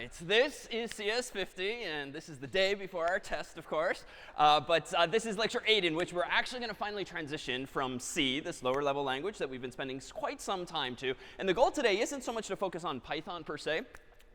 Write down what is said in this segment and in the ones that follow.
right, this is CS50, and this is the day before our test, of course. This is lecture 8, in which we're actually going to finally transition from C, this lower level language that we've been spending quite some time to. And the goal today isn't so much to focus on Python per se,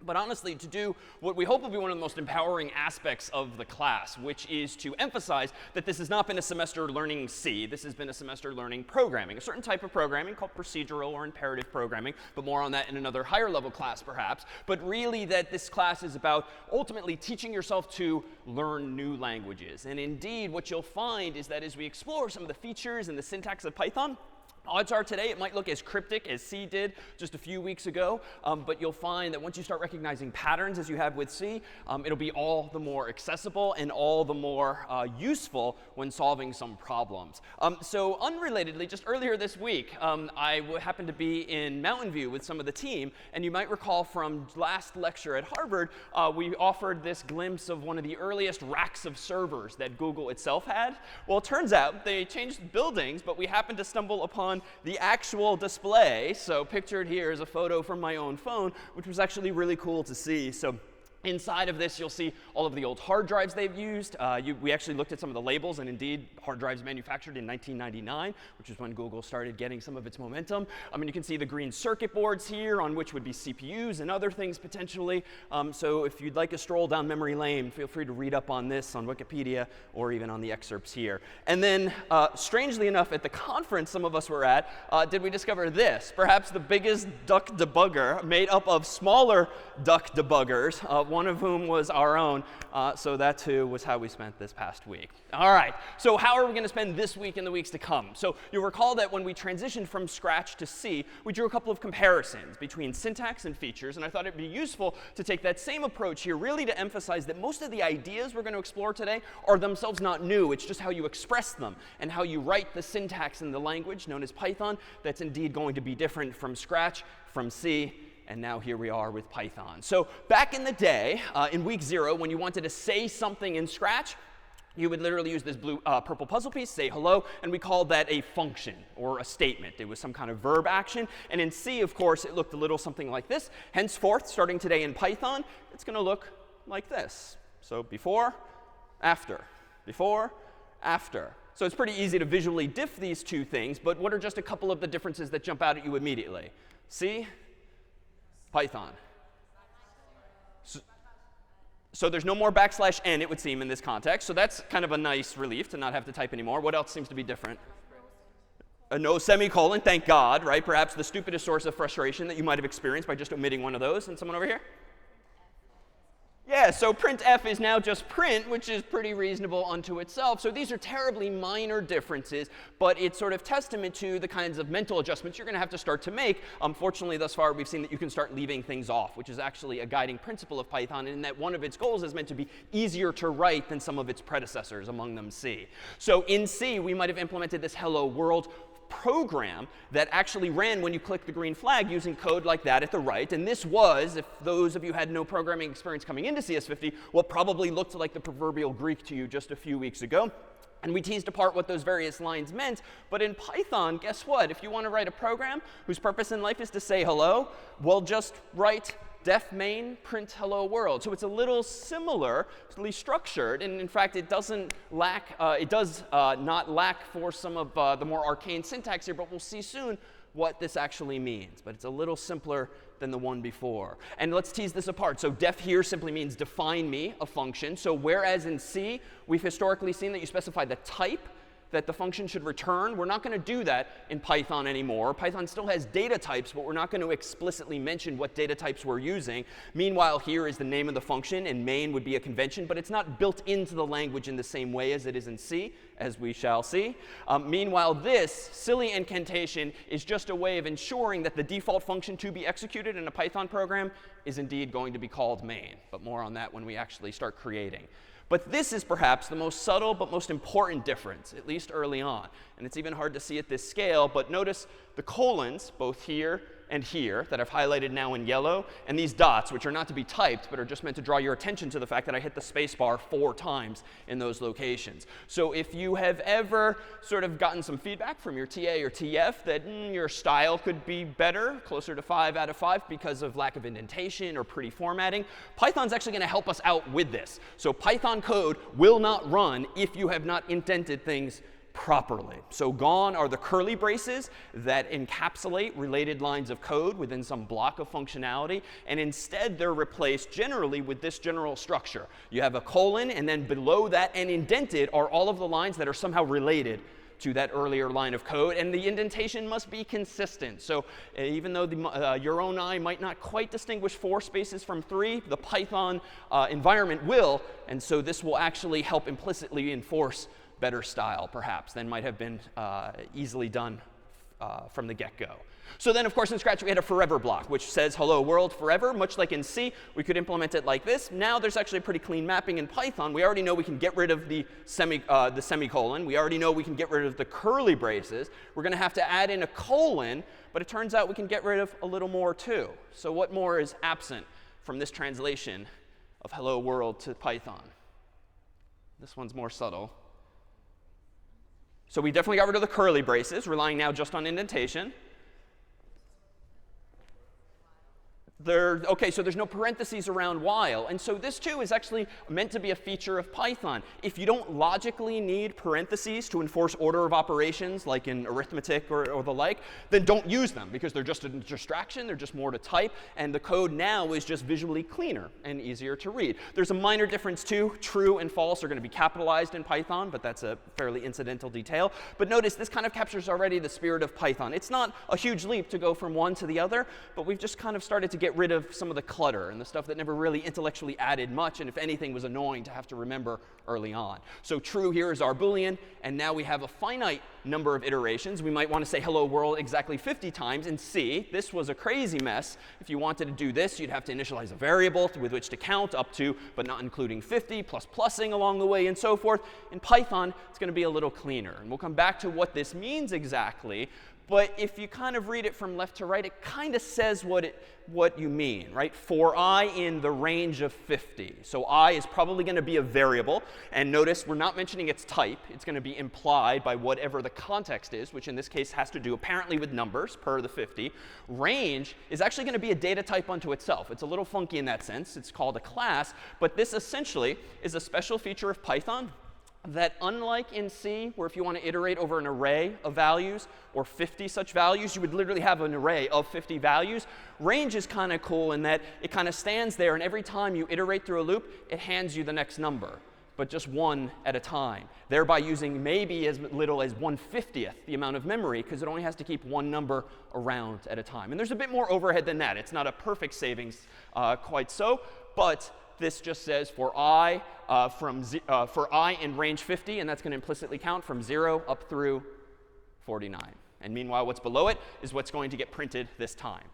but honestly to do what we hope will be one of the most empowering aspects of the class, which is to emphasize that this has not been a semester learning C. This has been a semester learning programming, a certain type of programming called procedural or imperative programming, but more on that in another higher level class perhaps. But really that this class is about ultimately teaching yourself to learn new languages. And indeed, what you'll find is that as we explore some of the features and the syntax of Python, odds are today it might look as cryptic as C did just a few weeks ago, but you'll find that once you start recognizing patterns as you have with C, it'll be all the more accessible and all the more useful when solving some problems. So unrelatedly, just earlier this week, I happened to be in Mountain View with some of the team, and you might recall from last lecture at Harvard, we offered this glimpse of one of the earliest racks of servers that Google itself had. Well, it turns out they changed buildings, but we happened to stumble upon the actual display. So pictured here is a photo from my own phone, which was actually really cool to see. So inside of this, you'll see all of the old hard drives they've used. We actually looked at some of the labels, and indeed, hard drives manufactured in 1999, which is when Google started getting some of its momentum. You can see the green circuit boards here, on which would be CPUs and other things potentially. So if you'd like a stroll down memory lane, feel free to read up on this on Wikipedia or even on the excerpts here. And then, strangely enough, at the conference some of us were at, did we discover this? Perhaps the biggest duck debugger made up of smaller duck debuggers, one of whom was our own. So that too was how we spent this past week. All right, so how are we going to spend this week and the weeks to come? So you'll recall that when we transitioned from Scratch to C, we drew a couple of comparisons between syntax and features. And I thought it'd be useful to take that same approach here, really to emphasize that most of the ideas we're going to explore today are themselves not new. It's just how you express them and how you write the syntax in the language known as Python that's indeed going to be different from Scratch, from C, and now here we are with Python. So back in the day, in week 0, when you wanted to say something in Scratch, you would literally use this purple puzzle piece, say hello, and we called that a function or a statement. It was some kind of verb action. And in C, of course, it looked a little something like this. Henceforth, starting today in Python, it's going to look like this. So before, after, before, after. So it's pretty easy to visually diff these two things, but what are just a couple of the differences that jump out at you immediately? C, Python. So there's no more \n, it would seem, in this context. So that's kind of a nice relief to not have to type anymore. What else seems to be different? No semicolon, thank God, right? Perhaps the stupidest source of frustration that you might have experienced by just omitting one of those. And someone over here? Yeah, so printf is now just print, which is pretty reasonable unto itself. So these are terribly minor differences, but it's sort of testament to the kinds of mental adjustments you're going to have to start to make. Fortunately, thus far, we've seen that you can start leaving things off, which is actually a guiding principle of Python, in that one of its goals is meant to be easier to write than some of its predecessors, among them C. So in C, we might have implemented this hello world program that actually ran when you click the green flag using code like that at the right. And this was, if those of you had no programming experience coming into CS50, what probably looked like the proverbial Greek to you just a few weeks ago. And we teased apart what those various lines meant. But in Python, guess what? If you want to write a program whose purpose in life is to say hello, well, just write def main print hello world. So it's a little similarly structured, and in fact, it doesn't lack, it does not lack for some of the more arcane syntax here, but we'll see soon what this actually means. But it's a little simpler than the one before. And let's tease this apart. So def here simply means define me, a function. So whereas in C, we've historically seen that you specify the type that the function should return, we're not going to do that in Python anymore. Python still has data types, but we're not going to explicitly mention what data types we're using. Meanwhile, here is the name of the function, and main would be a convention, but it's not built into the language in the same way as it is in C, as we shall see. Meanwhile, this silly incantation is just a way of ensuring that the default function to be executed in a Python program is indeed going to be called main. But more on that when we actually start creating. But this is perhaps the most subtle but most important difference, at least early on. And it's even hard to see at this scale, but notice the colons, both here and here that I've highlighted now in yellow, and these dots, which are not to be typed, but are just meant to draw your attention to the fact that I hit the space bar 4 times in those locations. So if you have ever sort of gotten some feedback from your TA or TF that your style could be better, closer to 5 out of 5 because of lack of indentation or pretty formatting, Python's actually going to help us out with this. So Python code will not run if you have not indented things properly. So gone are the curly braces that encapsulate related lines of code within some block of functionality. And instead, they're replaced generally with this general structure. You have a colon, and then below that and indented are all of the lines that are somehow related to that earlier line of code. And the indentation must be consistent. So even though your own eye might not quite distinguish 4 spaces from 3, the Python environment will. And so this will actually help implicitly enforce better style, perhaps, than might have been easily done from the get-go. So then, of course, in Scratch, we had a forever block, which says hello world forever. Much like in C, we could implement it like this. Now there's actually a pretty clean mapping in Python. We already know we can get rid of the semicolon. We already know we can get rid of the curly braces. We're going to have to add in a colon, but it turns out we can get rid of a little more, too. So what more is absent from this translation of hello world to Python? This one's more subtle. So we definitely got rid of the curly braces, relying now just on indentation. OK, so there's no parentheses around while. And so this, too, is actually meant to be a feature of Python. If you don't logically need parentheses to enforce order of operations, like in arithmetic or the like, then don't use them, because they're just a distraction. They're just more to type. And the code now is just visually cleaner and easier to read. There's a minor difference, too. True and false are going to be capitalized in Python, but that's a fairly incidental detail. But notice this kind of captures already the spirit of Python. It's not a huge leap to go from one to the other, but we've just kind of started to get rid of some of the clutter and the stuff that never really intellectually added much, and if anything was annoying to have to remember early on. So true here is our Boolean, and now we have a finite number of iterations. We might want to say hello world exactly 50 times in C. This was a crazy mess. If you wanted to do this, you'd have to initialize a variable with which to count up to, but not including 50, plus plussing along the way, and so forth. In Python, it's going to be a little cleaner. And we'll come back to what this means exactly. But if you kind of read it from left to right, it kind of says what you mean, right? For I in the range of 50. So I is probably going to be a variable. And notice we're not mentioning its type. It's going to be implied by whatever the context is, which in this case has to do apparently with numbers per the 50. Range is actually going to be a data type unto itself. It's a little funky in that sense. It's called a class. But this essentially is a special feature of Python that, unlike in C, where if you want to iterate over an array of values or 50 such values, you would literally have an array of 50 values. Range is kind of cool in that it kind of stands there, and every time you iterate through a loop, it hands you the next number, but just one at a time, thereby using maybe as little as 1/50th the amount of memory, because it only has to keep one number around at a time. And there's a bit more overhead than that. It's not a perfect savings quite so, but this just says for I in range 50, and that's going to implicitly count from 0 up through 49. And meanwhile, what's below it is what's going to get printed this time.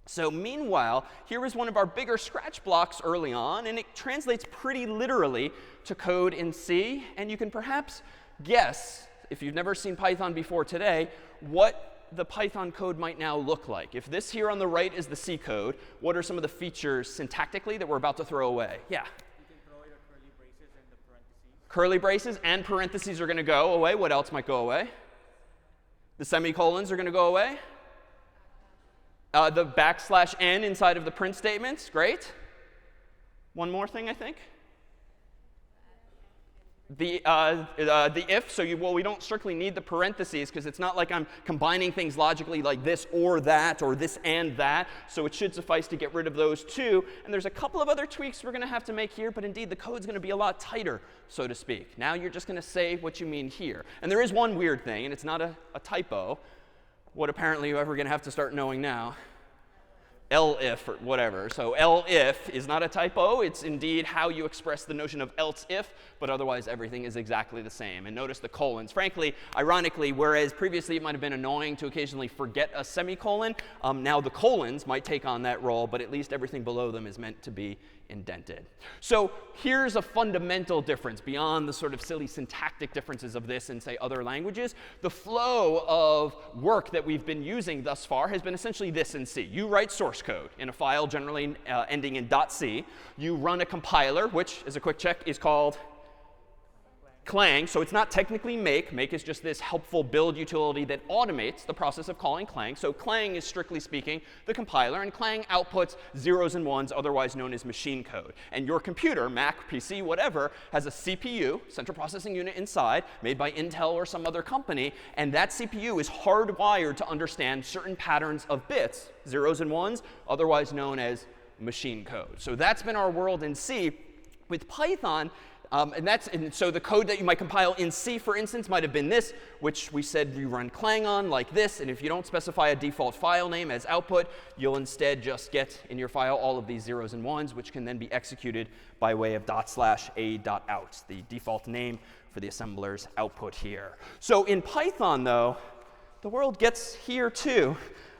So meanwhile, here is one of our bigger Scratch blocks early on, and it translates pretty literally to code in C. And you can perhaps guess, if you've never seen Python before today, what the Python code might now look like. If this here on the right is the C code, what are some of the features syntactically that we're about to throw away? Yeah? You can throw your curly braces and the parentheses. Curly braces and parentheses are going to go away. What else might go away? The semicolons are going to go away. The \n inside of the print statements. Great. One more thing, I think. The if, so we don't strictly need the parentheses, because it's not like I'm combining things logically like this or this and that. So it should suffice to get rid of those too. And there's a couple of other tweaks we're going to have to make here, but indeed the code's going to be a lot tighter, so to speak. Now you're just going to say what you mean here. And there is one weird thing, and it's not a typo. What apparently you're ever going to have to start knowing now. elif or whatever. So elif is not a typo. It's indeed how you express the notion of else if, but otherwise everything is exactly the same. And notice the colons. Frankly, ironically, whereas previously it might have been annoying to occasionally forget a semicolon, now the colons might take on that role, but at least everything below them is meant to be indented. So here's a fundamental difference beyond the sort of silly syntactic differences of this and, say, other languages. The flow of work that we've been using thus far has been essentially this in C. You write source code in a file generally ending in .c. You run a compiler, which, as a quick check, is called Clang. So it's not technically make. Make is just this helpful build utility that automates the process of calling Clang. So Clang is, strictly speaking, the compiler. And Clang outputs zeros and ones, otherwise known as machine code. And your computer, Mac, PC, whatever, has a CPU, central processing unit inside, made by Intel or some other company. And that CPU is hardwired to understand certain patterns of bits, zeros and ones, otherwise known as machine code. So that's been our world in C. With Python, and so the code that you might compile in C, for instance, might have been this, which we said you run Clang on like this. And if you don't specify a default file name as output, you'll instead just get in your file all of these zeros and ones, which can then be executed by way of /a.out, the default name for the assembler's output here. So in Python, though, the world gets here, too,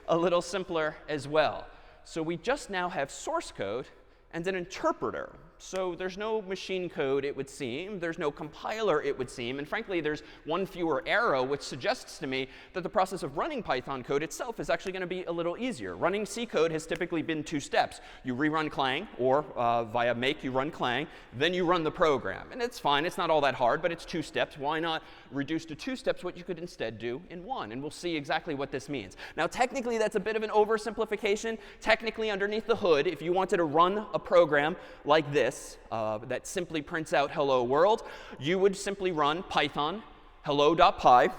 a little simpler as well. So we just now have source code and an interpreter. So there's no machine code, it would seem. There's no compiler, it would seem. And frankly, there's one fewer arrow, which suggests to me that the process of running Python code itself is actually going to be a little easier. Running C code has typically been 2 steps. You rerun Clang, or via make, you run Clang. Then you run the program. And it's fine. It's not all that hard, but it's 2 steps. Why not reduce to 2 steps what you could instead do in 1? And we'll see exactly what this means. Now, technically, that's a bit of an oversimplification. Technically, underneath the hood, if you wanted to run a program like this, that simply prints out hello world, you would simply run Python hello.py,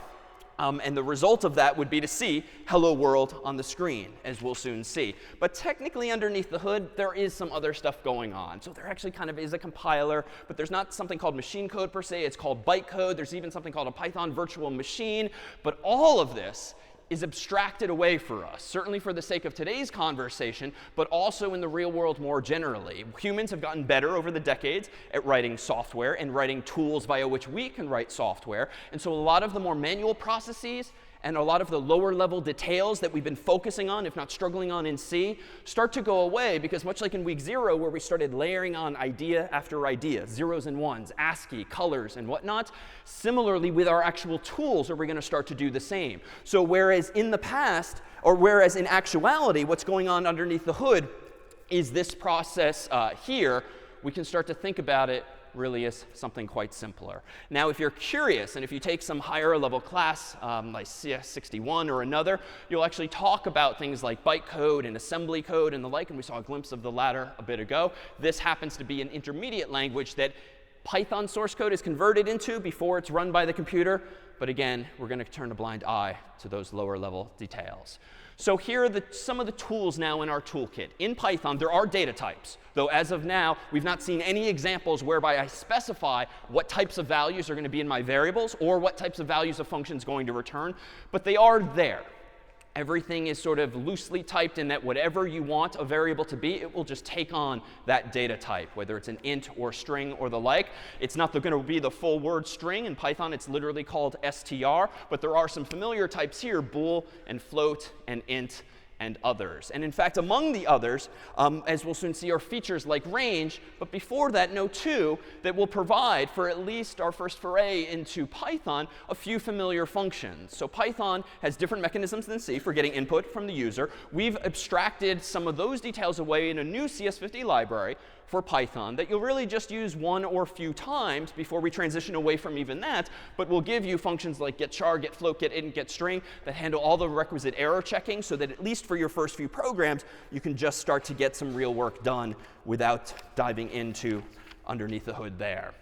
and the result of that would be to see hello world on the screen, as we'll soon see. But technically underneath the hood, there is some other stuff going on. So there actually kind of is a compiler, but there's not something called machine code per se. It's called bytecode. There's even something called a Python virtual machine. But all of this is abstracted away for us, certainly for the sake of today's conversation, but also in the real world more generally. Humans have gotten better over the decades at writing software and writing tools via which we can write software. And so a lot of the more manual processes and a lot of the lower level details that we've been focusing on, if not struggling on in C, start to go away, because much like in week 0, where we started layering on idea after idea, zeros and ones, ASCII, colors, and whatnot, similarly with our actual tools are we going to start to do the same. So whereas in the past, or whereas in actuality, what's going on underneath the hood is this process here, we can start to think about it really is something quite simpler. Now, if you're curious, and if you take some higher level class, like CS51 or another, you'll actually talk about things like bytecode and assembly code and the like, and we saw a glimpse of the latter a bit ago. This happens to be an intermediate language that Python source code is converted into before it's run by the computer. But again, we're going to turn a blind eye to those lower level details. So here are some of the tools now in our toolkit. In Python, there are data types, though as of now, we've not seen any examples whereby I specify what types of values are going to be in my variables or what types of values a function is going to return. But they are there. Everything is sort of loosely typed in that whatever you want a variable to be, it will just take on that data type, whether it's an int or string or the like. It's not going to be the full word string. In Python, it's literally called str. But there are some familiar types here, bool and float and int and others. And in fact, among the others, as we'll soon see, are features like range. But before that, know too that will provide, for at least our first foray into Python, a few familiar functions. So Python has different mechanisms than C for getting input from the user. We've abstracted some of those details away in a new CS50 library for Python that you'll really just use one or few times before we transition away from even that. But we'll give you functions like getChar, getFloat, getInt, getString that handle all the requisite error checking, so that at least for your first few programs, you can just start to get some real work done without diving into underneath the hood there.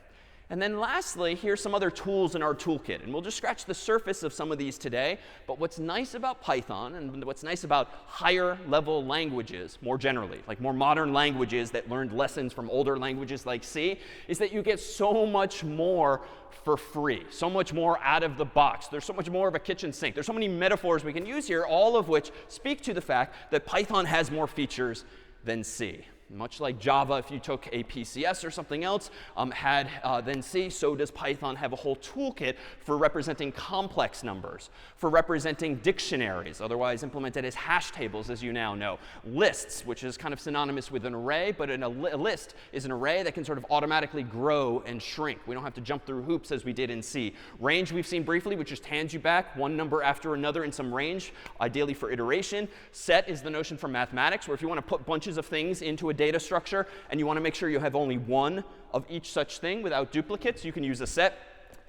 And then lastly, here's some other tools in our toolkit. And we'll just scratch the surface of some of these today. But what's nice about Python and what's nice about higher level languages more generally, like more modern languages that learned lessons from older languages like C, is that you get so much more for free, so much more out of the box. There's so much more of a kitchen sink. There's so many metaphors we can use here, all of which speak to the fact that Python has more features than C. Much like Java, if you took a PCS or something else, than C, so does Python have a whole toolkit for representing complex numbers, for representing dictionaries, otherwise implemented as hash tables, as you now know. Lists, which is kind of synonymous with an array, but a list is an array that can sort of automatically grow and shrink. We don't have to jump through hoops as we did in C. Range we've seen briefly, which just hands you back one number after another in some range, ideally for iteration. Set is the notion from mathematics, where if you want to put bunches of things into a data structure and you want to make sure you have only one of each such thing without duplicates, you can use a set.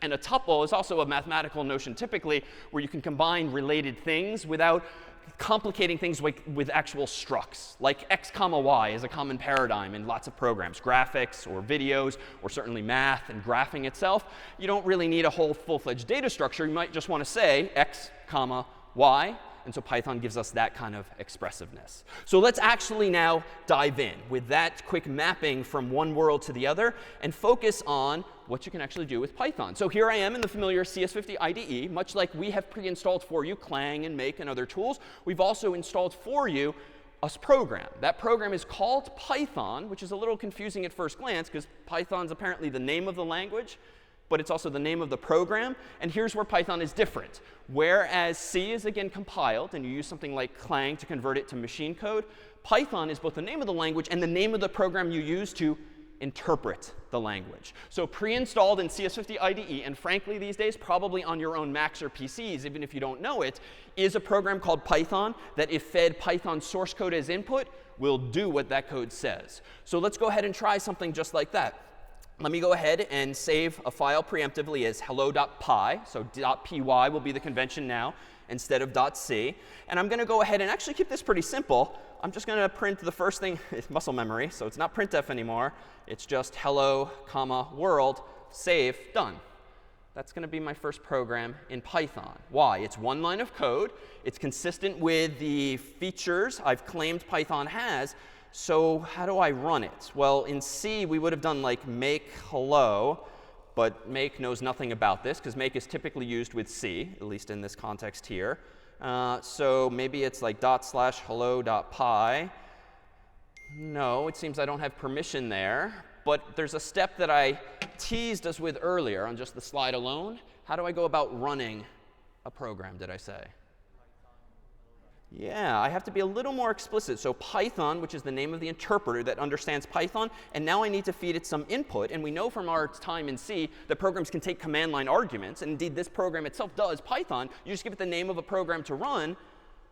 And a tuple is also a mathematical notion typically where you can combine related things without complicating things with actual structs. Like x comma y is a common paradigm in lots of programs, graphics or videos or certainly math and graphing itself. You don't really need a whole full-fledged data structure. You might just want to say x comma y. And so Python gives us that kind of expressiveness. So let's actually now dive in with that quick mapping from one world to the other and focus on what you can actually do with Python. So here I am in the familiar CS50 IDE. Much like we have pre-installed for you Clang and Make and other tools, we've also installed for you a program. That program is called Python, which is a little confusing at first glance because Python's apparently the name of the language, but it's also the name of the program. And here's where Python is different. Whereas C is, again, compiled, and you use something like Clang to convert it to machine code, Python is both the name of the language and the name of the program you use to interpret the language. So pre-installed in CS50 IDE, and frankly these days probably on your own Macs or PCs, even if you don't know it, is a program called Python that if fed Python source code as input, will do what that code says. So let's go ahead and try something just like that. Let me go ahead and save a file preemptively as hello.py. So .py will be the convention now instead of .c. And I'm going to go ahead and actually keep this pretty simple. I'm just going to print the first thing. It's muscle memory, so it's not printf anymore. It's just hello, comma, world, save, done. That's going to be my first program in Python. Why? It's one line of code. It's consistent with the features I've claimed Python has. So how do I run it? Well, in C, we would have done like make hello, but make knows nothing about this because make is typically used with C, at least in this context here. So maybe it's like /hello.py. No, it seems I don't have permission there. But there's a step that I teased us with earlier on just the slide alone. How do I go about running a program, did I say? Yeah, I have to be a little more explicit. So Python, which is the name of the interpreter that understands Python, and now I need to feed it some input. And we know from our time in C that programs can take command line arguments. And indeed, this program itself does Python. You just give it the name of a program to run,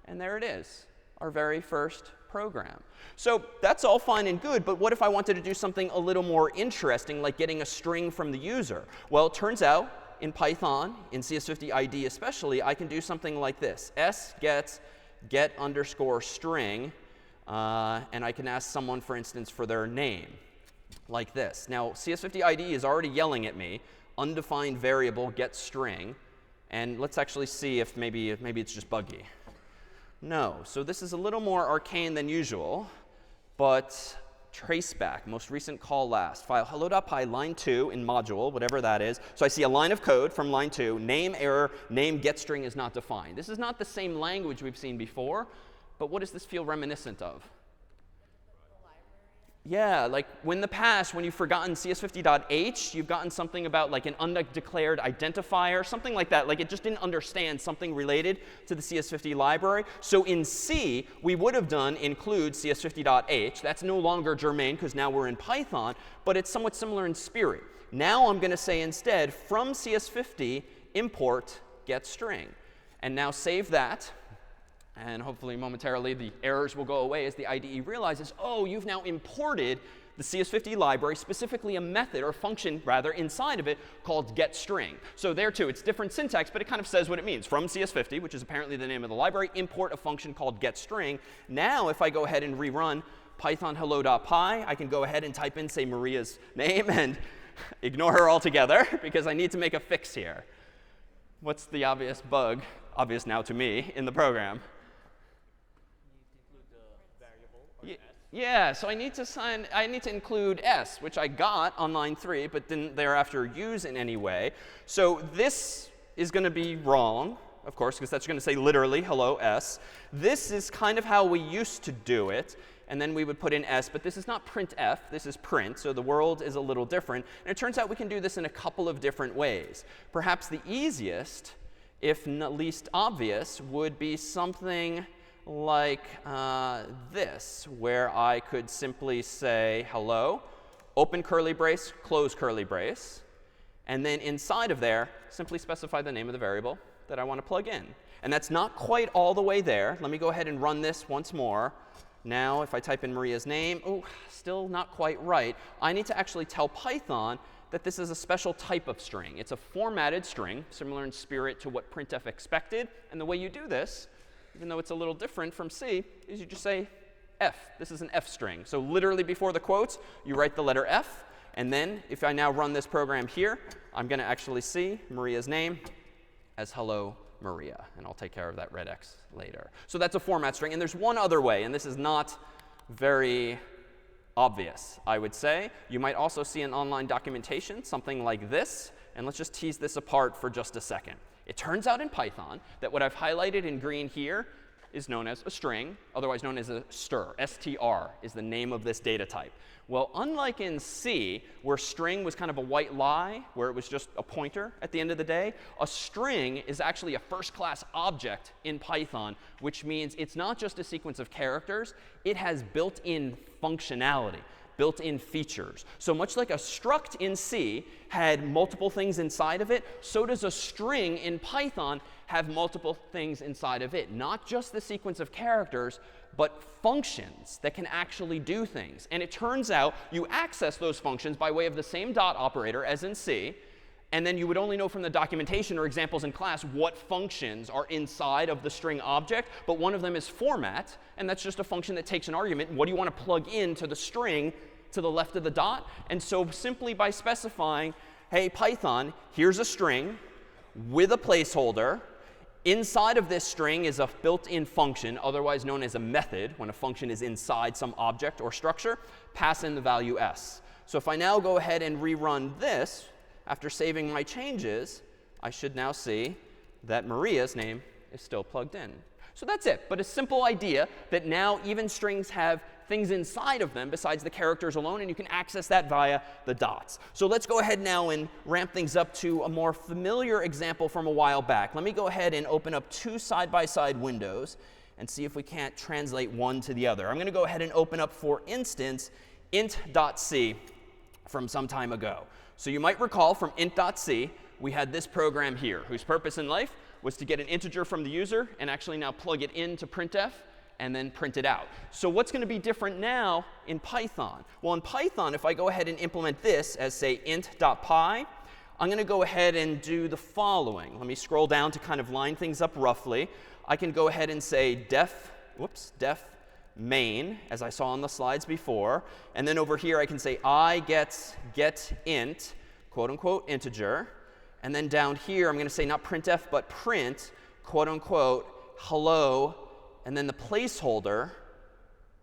and there it is, our very first program. So that's all fine and good, but what if I wanted to do something a little more interesting, like getting a string from the user? Well, it turns out in Python, in CS50 IDE especially, I can do something like this. S gets get underscore string, and I can ask someone, for instance, for their name, like this. Now, CS50 IDE is already yelling at me, undefined variable get string, and let's actually see if maybe it's just buggy. No, so this is a little more arcane than usual, but traceback, most recent call last, file hello.py line 2 in module, whatever that is. So I see a line of code from line 2, name error, name get string is not defined. This is not the same language we've seen before, but what does this feel reminiscent of? Yeah, like in the past, when you've forgotten CS50.h, you've gotten something about like an undeclared identifier, something like that. Like it just didn't understand something related to the CS50 library. So in C, we would have done include CS50.h. That's no longer germane because now we're in Python, but it's somewhat similar in spirit. Now I'm going to say instead, from CS50, import get string. And now save that. And hopefully momentarily the errors will go away as the IDE realizes, oh, you've now imported the CS50 library, specifically a method or function rather inside of it called getString. So there too, it's different syntax, but it kind of says what it means. From CS50, which is apparently the name of the library, import a function called getString. Now if I go ahead and rerun Python hello.py, I can go ahead and type in, say, Maria's name, and ignore her altogether because I need to make a fix here. What's the obvious bug, obvious now to me, in the program? You need to include the variable or s. Yeah, so I need to include s, which I got on line 3, but didn't thereafter use in any way. So this is going to be wrong, of course, because that's going to say literally hello s. This is kind of how we used to do it. And then we would put in s, but this is not printf, this is print, so the world is a little different. And it turns out we can do this in a couple of different ways. Perhaps the easiest, if not least obvious, would be something like this, where I could simply say hello, open curly brace, close curly brace, and then inside of there, simply specify the name of the variable that I want to plug in. And that's not quite all the way there. Let me go ahead and run this once more. Now, if I type in Maria's name, oh, still not quite right. I need to actually tell Python that this is a special type of string. It's a formatted string, similar in spirit to what printf expected. And the way you do this, even though it's a little different from C, is you just say f. This is an f string. So literally before the quotes, you write the letter f. And then if I now run this program here, I'm going to actually see Maria's name as hello Maria. And I'll take care of that red X later. So that's a format string. And there's one other way, and this is not very obvious, I would say. You might also see in online documentation something like this. And let's just tease this apart for just a second. It turns out in Python that what I've highlighted in green here is known as a string, otherwise known as a str. str is the name of this data type. Well, unlike in C, where string was kind of a white lie, where it was just a pointer at the end of the day, a string is actually a first-class object in Python, which means it's not just a sequence of characters. It has built-in functionality, built-in features. So much like a struct in C had multiple things inside of it, so does a string in Python have multiple things inside of it. Not just the sequence of characters, but functions that can actually do things. And it turns out you access those functions by way of the same dot operator as in C. And then you would only know from the documentation or examples in class what functions are inside of the string object. But one of them is format. And that's just a function that takes an argument. What do you want to plug into the string to the left of the dot? And so simply by specifying, hey, Python, here's a string with a placeholder. Inside of this string is a built-in function, otherwise known as a method, when a function is inside some object or structure. Pass in the value s. So if I now go ahead and rerun this, after saving my changes, I should now see that Maria's name is still plugged in. So that's it. But a simple idea that now even strings have things inside of them besides the characters alone, and you can access that via the dots. So let's go ahead now and ramp things up to a more familiar example from a while back. Let me go ahead and open up two side-by-side windows and see if we can't translate one to the other. I'm going to go ahead and open up, for instance, int.c from some time ago. So you might recall from int.c, we had this program here, whose purpose in life was to get an integer from the user and actually now plug it into printf and then print it out. So what's going to be different now in Python? Well, in Python, if I go ahead and implement this as, say, int.py, I'm going to go ahead and do the following. Let me scroll down to kind of line things up roughly. I can go ahead and say def main, as I saw on the slides before. And then over here, I can say I get int, quote unquote, integer. And then down here, I'm going to say not printf, but print, quote unquote, hello. And then the placeholder,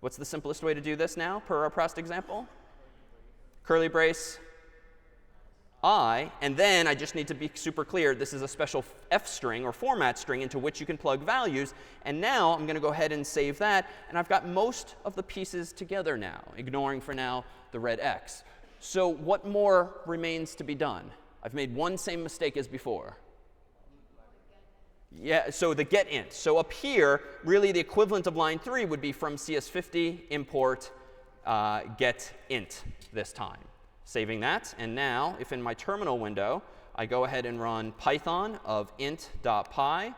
what's the simplest way to do this now, per our past example? Curly brace, I. And then I just need to be super clear. This is a special f string or format string into which you can plug values. And now I'm going to go ahead and save that. And I've got most of the pieces together now, ignoring for now the red X. So what more remains to be done? I've made one same mistake as before. Yeah, so the get int. So up here, really the equivalent of line 3 would be from CS50 import get int this time. Saving that. And now, if in my terminal window, I go ahead and run python of int.py,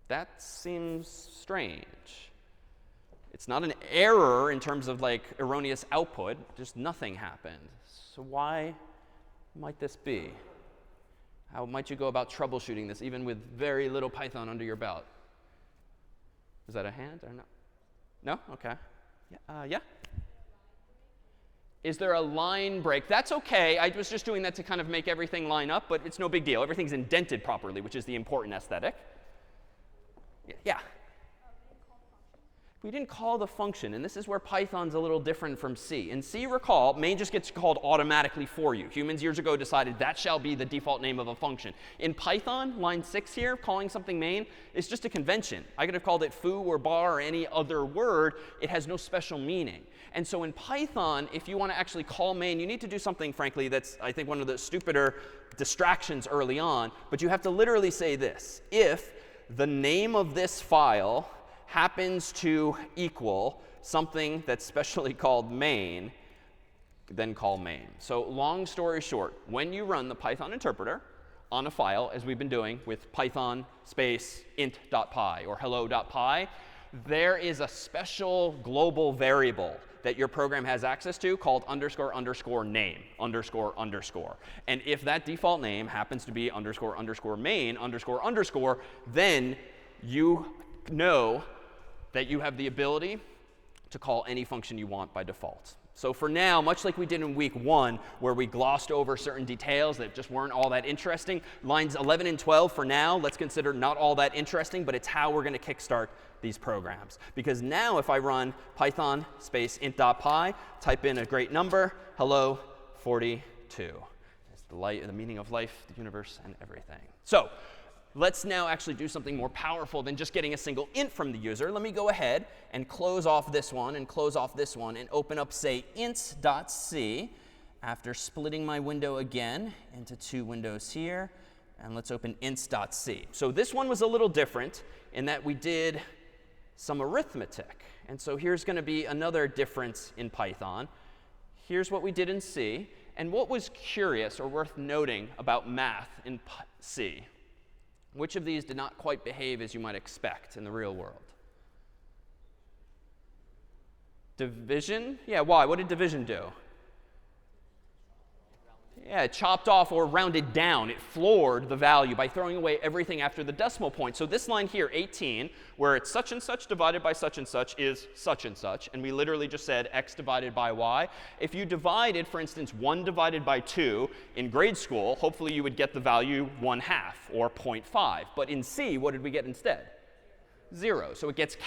that seems strange. It's not an error in terms of like erroneous output. Just nothing happened. So why might this be? How might you go about troubleshooting this, even with very little Python under your belt? Is that a hand or no? No? OK. Yeah. Is there a line break? That's OK. I was just doing that to kind of make everything line up, but it's no big deal. Everything's indented properly, which is the important aesthetic. Yeah. We didn't call the function, and this is where Python's a little different from C. In C, recall, main just gets called automatically for you. Humans years ago decided that shall be the default name of a function. In Python, line 6 here, calling something main is just a convention. I could have called it foo or bar or any other word. It has no special meaning. And so in Python, if you want to actually call main, you need to do something, frankly, that's, I think, one of the stupider distractions early on. But you have to literally say this. If the name of this file happens to equal something that's specially called main, then call main. So long story short, when you run the Python interpreter on a file, as we've been doing with Python space int.py or hello.py, there is a special global variable that your program has access to called underscore underscore name underscore underscore. And if that default name happens to be underscore underscore main underscore underscore, then you know that you have the ability to call any function you want by default. So for now, much like we did in week 1, where we glossed over certain details that just weren't all that interesting, lines 11 and 12 for now, let's consider not all that interesting, but it's how we're going to kickstart these programs. Because now if I run Python space int.py, type in a great number, hello, 42. It's the meaning of life, the universe, and everything. So let's now actually do something more powerful than just getting a single int from the user. Let me go ahead and close off this one and close off this one and open up, say, ints.c after splitting my window again into 2 windows here. And let's open ints.c. So this one was a little different in that we did some arithmetic. And so here's going to be another difference in Python. Here's what we did in C. And what was curious or worth noting about math in C? Which of these did not quite behave as you might expect in the real world? Division? Yeah, why? What did division do? Yeah, it chopped off or rounded down. It floored the value by throwing away everything after the decimal point. So this line here, 18, where it's such and such divided by such and such is such and such. And we literally just said x divided by y. If you divided, for instance, 1 divided by 2 in grade school, hopefully you would get the value 1/2 or 0.5. But in C, what did we get instead? 0. So it gets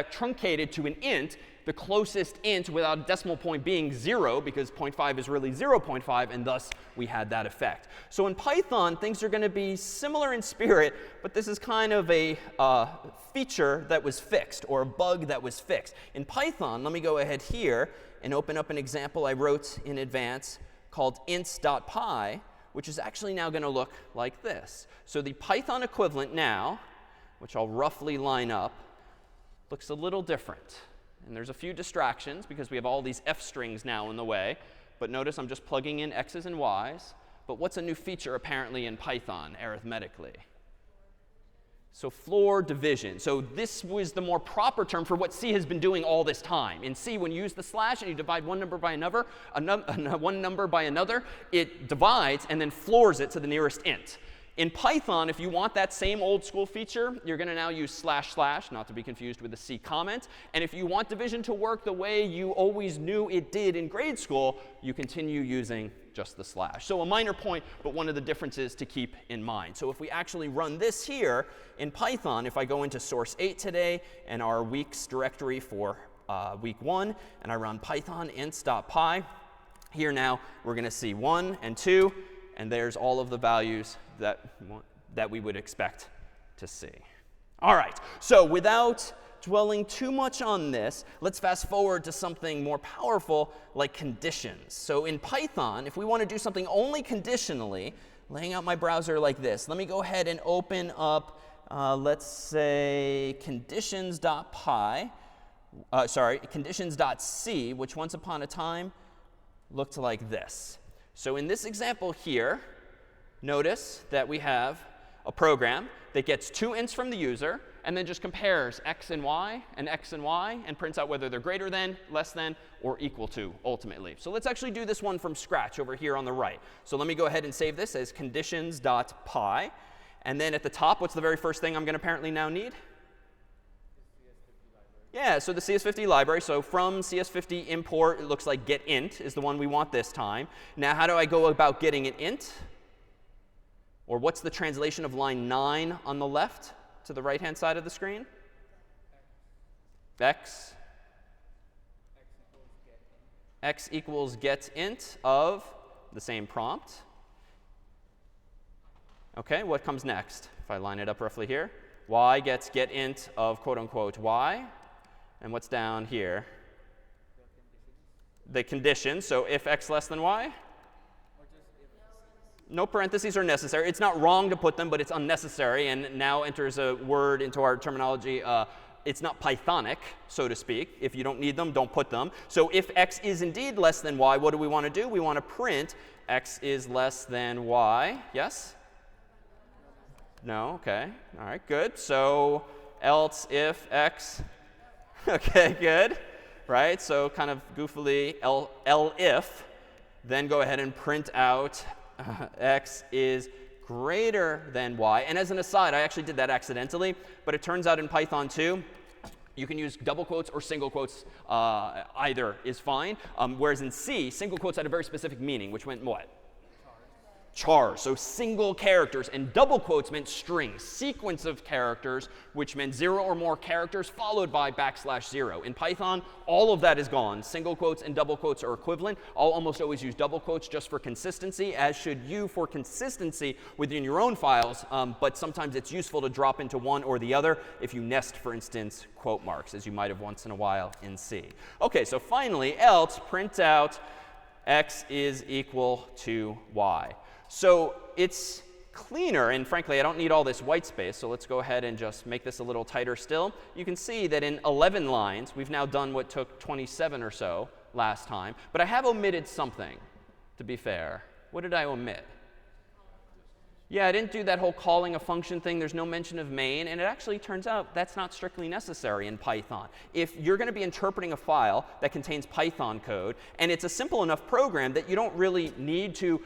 truncated to an int, the closest int without a decimal point being 0, because 0.5 is really 0.5, and thus we had that effect. So in Python, things are going to be similar in spirit, but this is kind of a feature that was fixed, or a bug that was fixed. In Python, let me go ahead here and open up an example I wrote in advance called ints.py, which is actually now going to look like this. So the Python equivalent now, which I'll roughly line up, looks a little different. And there's a few distractions because we have all these f strings now in the way. But notice I'm just plugging in x's and y's. But what's a new feature apparently in Python arithmetically? So floor division. So this was the more proper term for what C has been doing all this time. In C, when you use the slash and you divide one number by another, it divides and then floors it to the nearest int. In Python, if you want that same old school feature, you're going to now use // not to be confused with the C comment. And if you want division to work the way you always knew it did in grade school, you continue using just the slash. So a minor point, but one of the differences to keep in mind. So if we actually run this here in Python, if I go into source 8 today and our weeks directory for week 1, and I run python ints.py, here now we're going to see 1 and 2. And there's all of the values that we would expect to see. All right, so without dwelling too much on this, let's fast forward to something more powerful like conditions. So in Python, if we want to do something only conditionally, laying out my browser like this, let me go ahead and open up, let's say, conditions.c, which once upon a time looked like this. So in this example here, notice that we have a program that gets 2 ints from the user and then just compares x and y and prints out whether they're greater than, less than, or equal to ultimately. So let's actually do this one from scratch over here on the right. So let me go ahead and save this as conditions.py. And then at the top, what's the very first thing I'm going to apparently now need? Yeah, so the CS50 library, so from CS50 import, it looks like getInt is the one we want this time. Now, how do I go about getting an int? Or what's the translation of line 9 on the left to the right-hand side of the screen? X equals getInt of the same prompt. OK, what comes next? If I line it up roughly here, y gets getInt of quote unquote y. And what's down here? The condition. So if x less than y? No parentheses are necessary. It's not wrong to put them, but it's unnecessary. And now enters a word into our terminology. It's not Pythonic, so to speak. If you don't need them, don't put them. So if x is indeed less than y, what do we want to do? We want to print x is less than y. Yes? No? OK. All right, good. So else if x. OK, good. Right? So kind of goofily, if, then go ahead and print out x is greater than y. And as an aside, I actually did that accidentally. But it turns out in Python 2, you can use double quotes or single quotes. Either is fine. Whereas in C, single quotes had a very specific meaning, which meant what? Chars, so single characters, and double quotes meant strings, sequence of characters, which meant 0 or more characters followed by \0. In Python, all of that is gone. Single quotes and double quotes are equivalent. I'll almost always use double quotes just for consistency, as should you for consistency within your own files. But sometimes it's useful to drop into one or the other if you nest, for instance, quote marks, as you might have once in a while in C. OK, so finally, else print out x is equal to y. So it's cleaner, and frankly, I don't need all this white space, so let's go ahead and just make this a little tighter still. You can see that in 11 lines, we've now done what took 27 or so last time. But I have omitted something, to be fair. What did I omit? Yeah, I didn't do that whole calling a function thing. There's no mention of main. And it actually turns out that's not strictly necessary in Python. If you're going to be interpreting a file that contains Python code, and it's a simple enough program that you don't really need to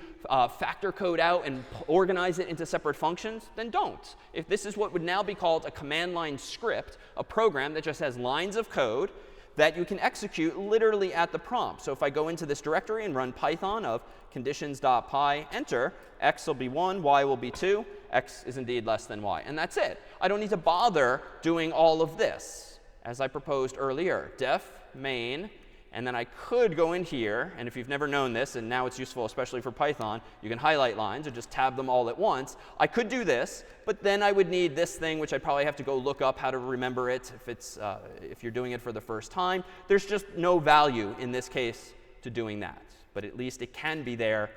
factor code out and organize it into separate functions, then don't. If this is what would now be called a command line script, a program that just has lines of code that you can execute literally at the prompt. So if I go into this directory and run Python of conditions.py, enter, x will be 1, y will be 2, x is indeed less than y. And that's it. I don't need to bother doing all of this, as I proposed earlier. Def main, and then I could go in here, and if you've never known this, and now it's useful especially for Python, you can highlight lines or just tab them all at once. I could do this, but then I would need this thing, which I'd probably have to go look up how to remember it if you're doing it for the first time. There's just no value in this case to doing that. But at least it can be there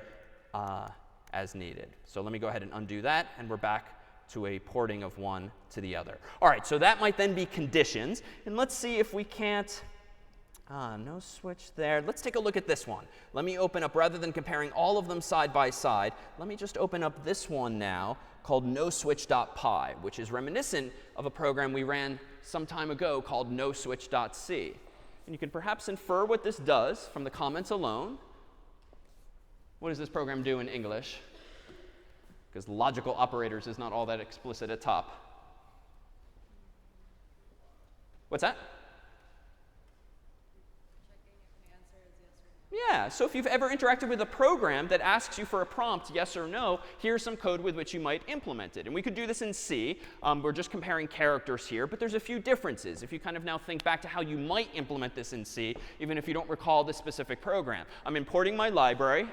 as needed. So let me go ahead and undo that, and we're back to a porting of one to the other. All right, so that might then be conditions. And let's see if we can't. No switch there. Let's take a look at this one. Let me open up, rather than comparing all of them side by side, let me just open up this one now called noswitch.py, which is reminiscent of a program we ran some time ago called noswitch.c. And you can perhaps infer what this does from the comments alone. What does this program do in English? Because logical operators is not all that explicit at top. What's that? Yeah, so if you've ever interacted with a program that asks you for a prompt, yes or no, here's some code with which you might implement it. And we could do this in C. We're just comparing characters here, but there's a few differences. If you kind of now think back to how you might implement this in C, even if you don't recall this specific program. I'm importing my library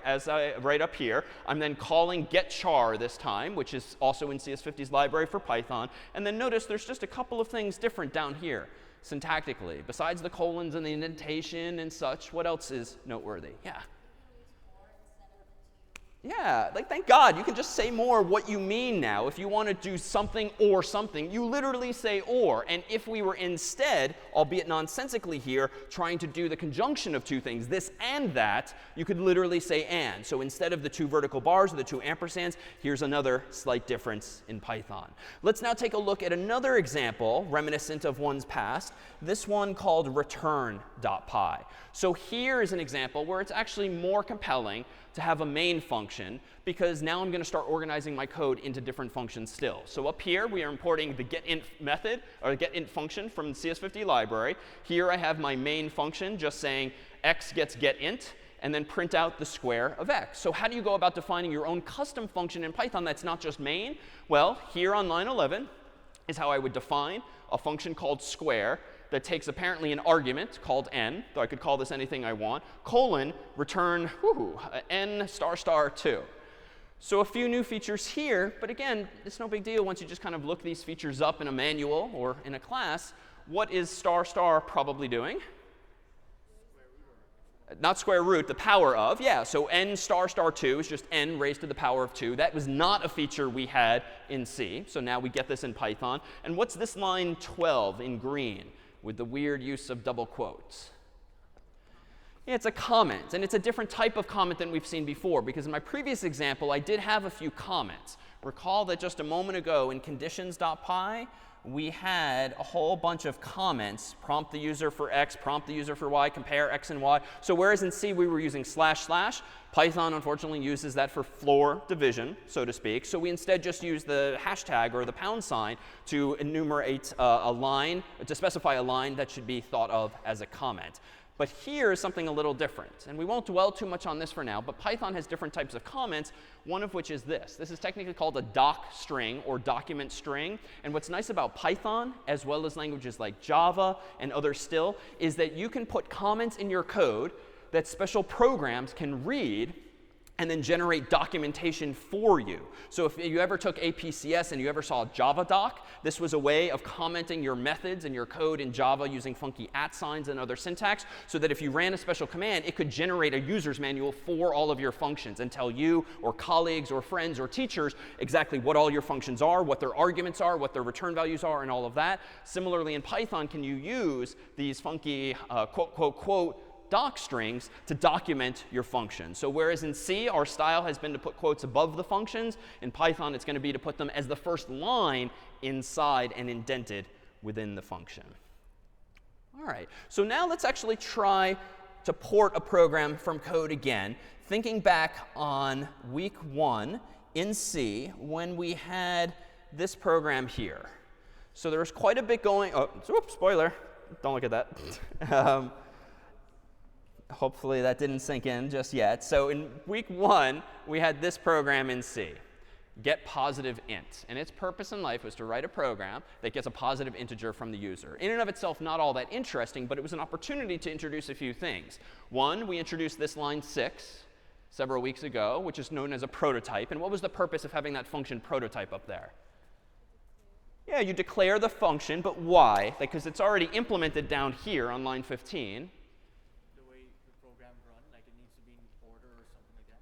right up here. I'm then calling getChar this time, which is also in CS50's library for Python. And then notice there's just a couple of things different down here. Syntactically, besides the colons and the indentation and such, what else is noteworthy? Yeah. Yeah, like thank God, you can just say more what you mean now. If you want to do something or something, you literally say or. And if we were instead, albeit nonsensically here, trying to do the conjunction of two things, this and that, you could literally say and. So instead of the two vertical bars or the two ampersands, here's another slight difference in Python. Let's now take a look at another example reminiscent of one's past, this one called return.py. So here is an example where it's actually more compelling to have a main function function, because now I'm going to start organizing my code into different functions still. So up here, we are importing the getInt method, or the getInt function from the CS50 library. Here I have my main function just saying x gets getInt, and then print out the square of x. So how do you go about defining your own custom function in Python that's not just main? Well, here on line 11 is how I would define a function called square that takes apparently an argument called n, though I could call this anything I want, colon, return n star star 2. So a few new features here, but again, it's no big deal once you just kind of look these features up in a manual or in a class. What is star star probably doing? Not square root, the power of. Yeah, so n star star 2 is just n raised to the power of 2. That was not a feature we had in C. So now we get this in Python. And what's this line 12 in green with the weird use of double quotes? Yeah, it's a comment. And it's a different type of comment than we've seen before. Because in my previous example, I did have a few comments. Recall that just a moment ago in conditions.py, we had a whole bunch of comments, prompt the user for x, prompt the user for y, compare x and y. So whereas in C we were using // Python unfortunately uses that for floor division, so to speak. So we instead just use the hashtag or the pound sign to enumerate a line, to specify a line that should be thought of as a comment. But here is something a little different. And we won't dwell too much on this for now, but Python has different types of comments, one of which is this. This is technically called a doc string or document string. And what's nice about Python, as well as languages like Java and others still, is that you can put comments in your code that special programs can read and then generate documentation for you. So if you ever took APCS and you ever saw JavaDoc, this was a way of commenting your methods and your code in Java using funky @ signs and other syntax, so that if you ran a special command, it could generate a user's manual for all of your functions and tell you or colleagues or friends or teachers exactly what all your functions are, what their arguments are, what their return values are, and all of that. Similarly, in Python, can you use these funky quote, quote, quote, doc strings to document your function. So whereas in C, our style has been to put quotes above the functions, in Python, it's going to be to put them as the first line inside and indented within the function. All right. So now let's actually try to port a program from code again, thinking back on week 1 in C when we had this program here. So there was quite a bit going. Oh, oops, spoiler. Don't look at that. Hopefully that didn't sink in just yet. So in week 1, we had this program in C, getPositiveInt. And its purpose in life was to write a program that gets a positive integer from the user. In and of itself, not all that interesting, but it was an opportunity to introduce a few things. One, we introduced this line 6 several weeks ago, which is known as a prototype. And what was the purpose of having that function prototype up there? Yeah, you declare the function, but why? Because it's already implemented down here on line 15.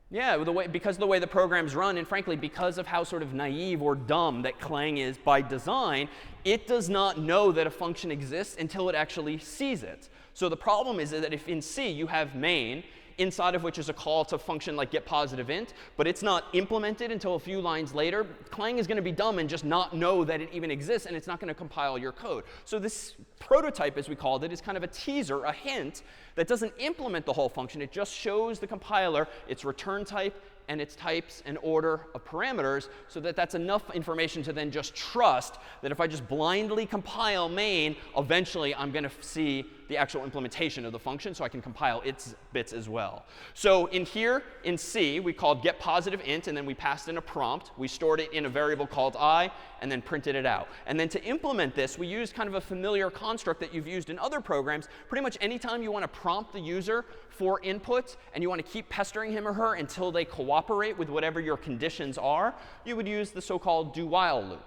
Yeah, because of the way the programs run, and frankly, because of how sort of naive or dumb that Clang is by design, it does not know that a function exists until it actually sees it. So the problem is that if in C you have main, inside of which is a call to function like getPositiveInt, but it's not implemented until a few lines later, Clang is going to be dumb and just not know that it even exists, and it's not going to compile your code. So this prototype, as we called it, is kind of a teaser, a hint, that doesn't implement the whole function. It just shows the compiler its return type and its types and order of parameters, so that that's enough information to then just trust that if I just blindly compile main, eventually I'm going to see the actual implementation of the function, so I can compile its bits as well. So in here, in C, we called getPositiveInt, and then we passed in a prompt. We stored it in a variable called I, and then printed it out. And then to implement this, we used kind of a familiar construct that you've used in other programs. Pretty much anytime you want to prompt the user for input, and you want to keep pestering him or her until they cooperate with whatever your conditions are, you would use the so-called do-while loop.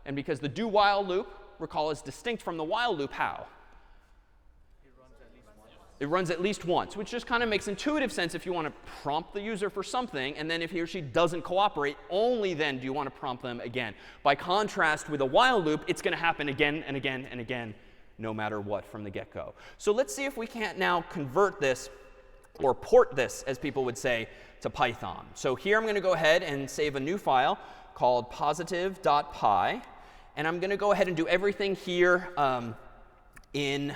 And because the do-while loop, recall, is distinct from the while loop, how? It runs at least once, which just kind of makes intuitive sense if you want to prompt the user for something, and then if he or she doesn't cooperate, only then do you want to prompt them again. By contrast with a while loop, it's going to happen again and again and again, no matter what, from the get-go. So let's see if we can't now convert this, or port this, as people would say, to Python. So here I'm going to go ahead and save a new file called positive.py. And I'm going to go ahead and do everything here in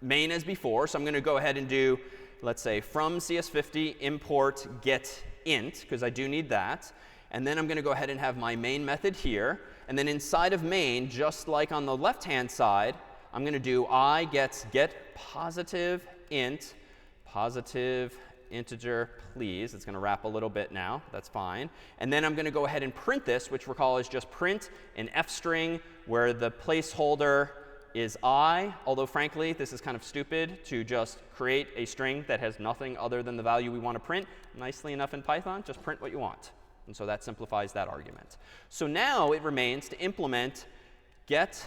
main as before. So I'm going to go ahead and do, let's say, from CS50 import get int, because I do need that. And then I'm going to go ahead and have my main method here. And then inside of main, just like on the left-hand side, I'm going to do I get positive int, positive integer, please. It's going to wrap a little bit now. That's fine. And then I'm going to go ahead and print this, which recall is just print an f string where the placeholder is I. Although, frankly, this is kind of stupid to just create a string that has nothing other than the value we want to print. Nicely enough in Python, just print what you want. And so that simplifies that argument. So now it remains to implement get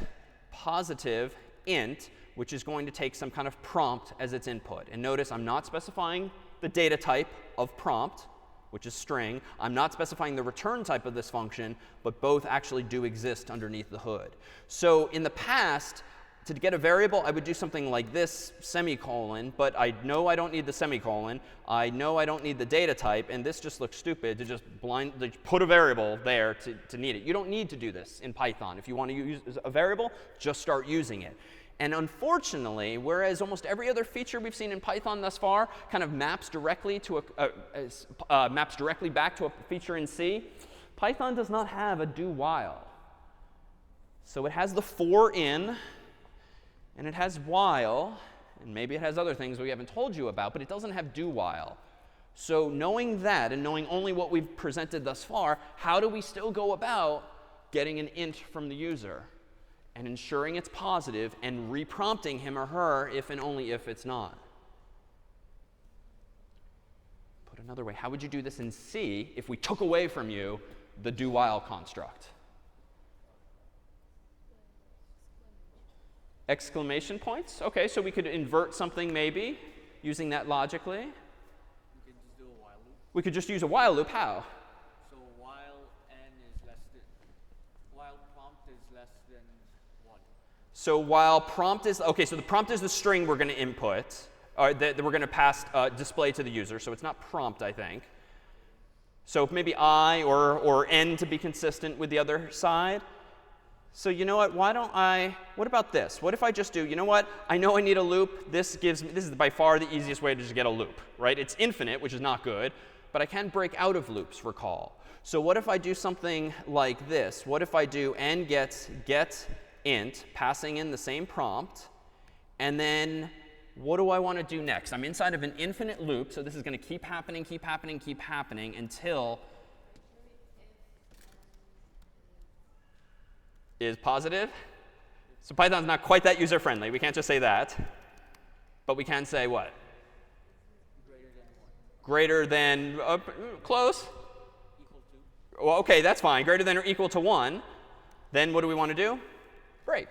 positive int, which is going to take some kind of prompt as its input. And notice I'm not specifying the data type of prompt, which is string. I'm not specifying the return type of this function, but both actually do exist underneath the hood. So in the past, to get a variable, I would do something like this, semicolon, but I know I don't need the semicolon. I know I don't need the data type, and this just looks stupid to just blindly put a variable there to need it. You don't need to do this in Python. If you want to use a variable, just start using it. And unfortunately, whereas almost every other feature we've seen in Python thus far kind of maps directly to maps directly back to a feature in C, Python does not have a do while. So it has the for in, and it has while, and maybe it has other things we haven't told you about, but it doesn't have do while. So knowing that and knowing only what we've presented thus far, how do we still go about getting an int from the user and ensuring it's positive and reprompting him or her if and only if it's not? Put another way, how would you do this in C if we took away from you the do while construct? Exclamation points? OK, so we could invert something maybe using that logically. We can just do a while loop. We could just use a while loop. How? So while prompt is less than 1. So while prompt is, OK, so the prompt is the string we're going to input, or that we're going to pass display to the user. So it's not prompt, I think. So maybe I or n to be consistent with the other side. So you know what? What about this? What if I just do, you know what? I know I need a loop. This is by far the easiest way to just get a loop, right? It's infinite, which is not good. But I can break out of loops, recall. So what if I do something like this? What if I do n get int, passing in the same prompt. And then what do I want to do next? I'm inside of an infinite loop. So this is going to keep happening, keep happening, keep happening until is positive. So Python's not quite that user-friendly. We can't just say that. But we can say what? Greater than 1. Greater than, close. Equal to. Well, OK, that's fine. Greater than or equal to 1. Then what do we want to do? Break.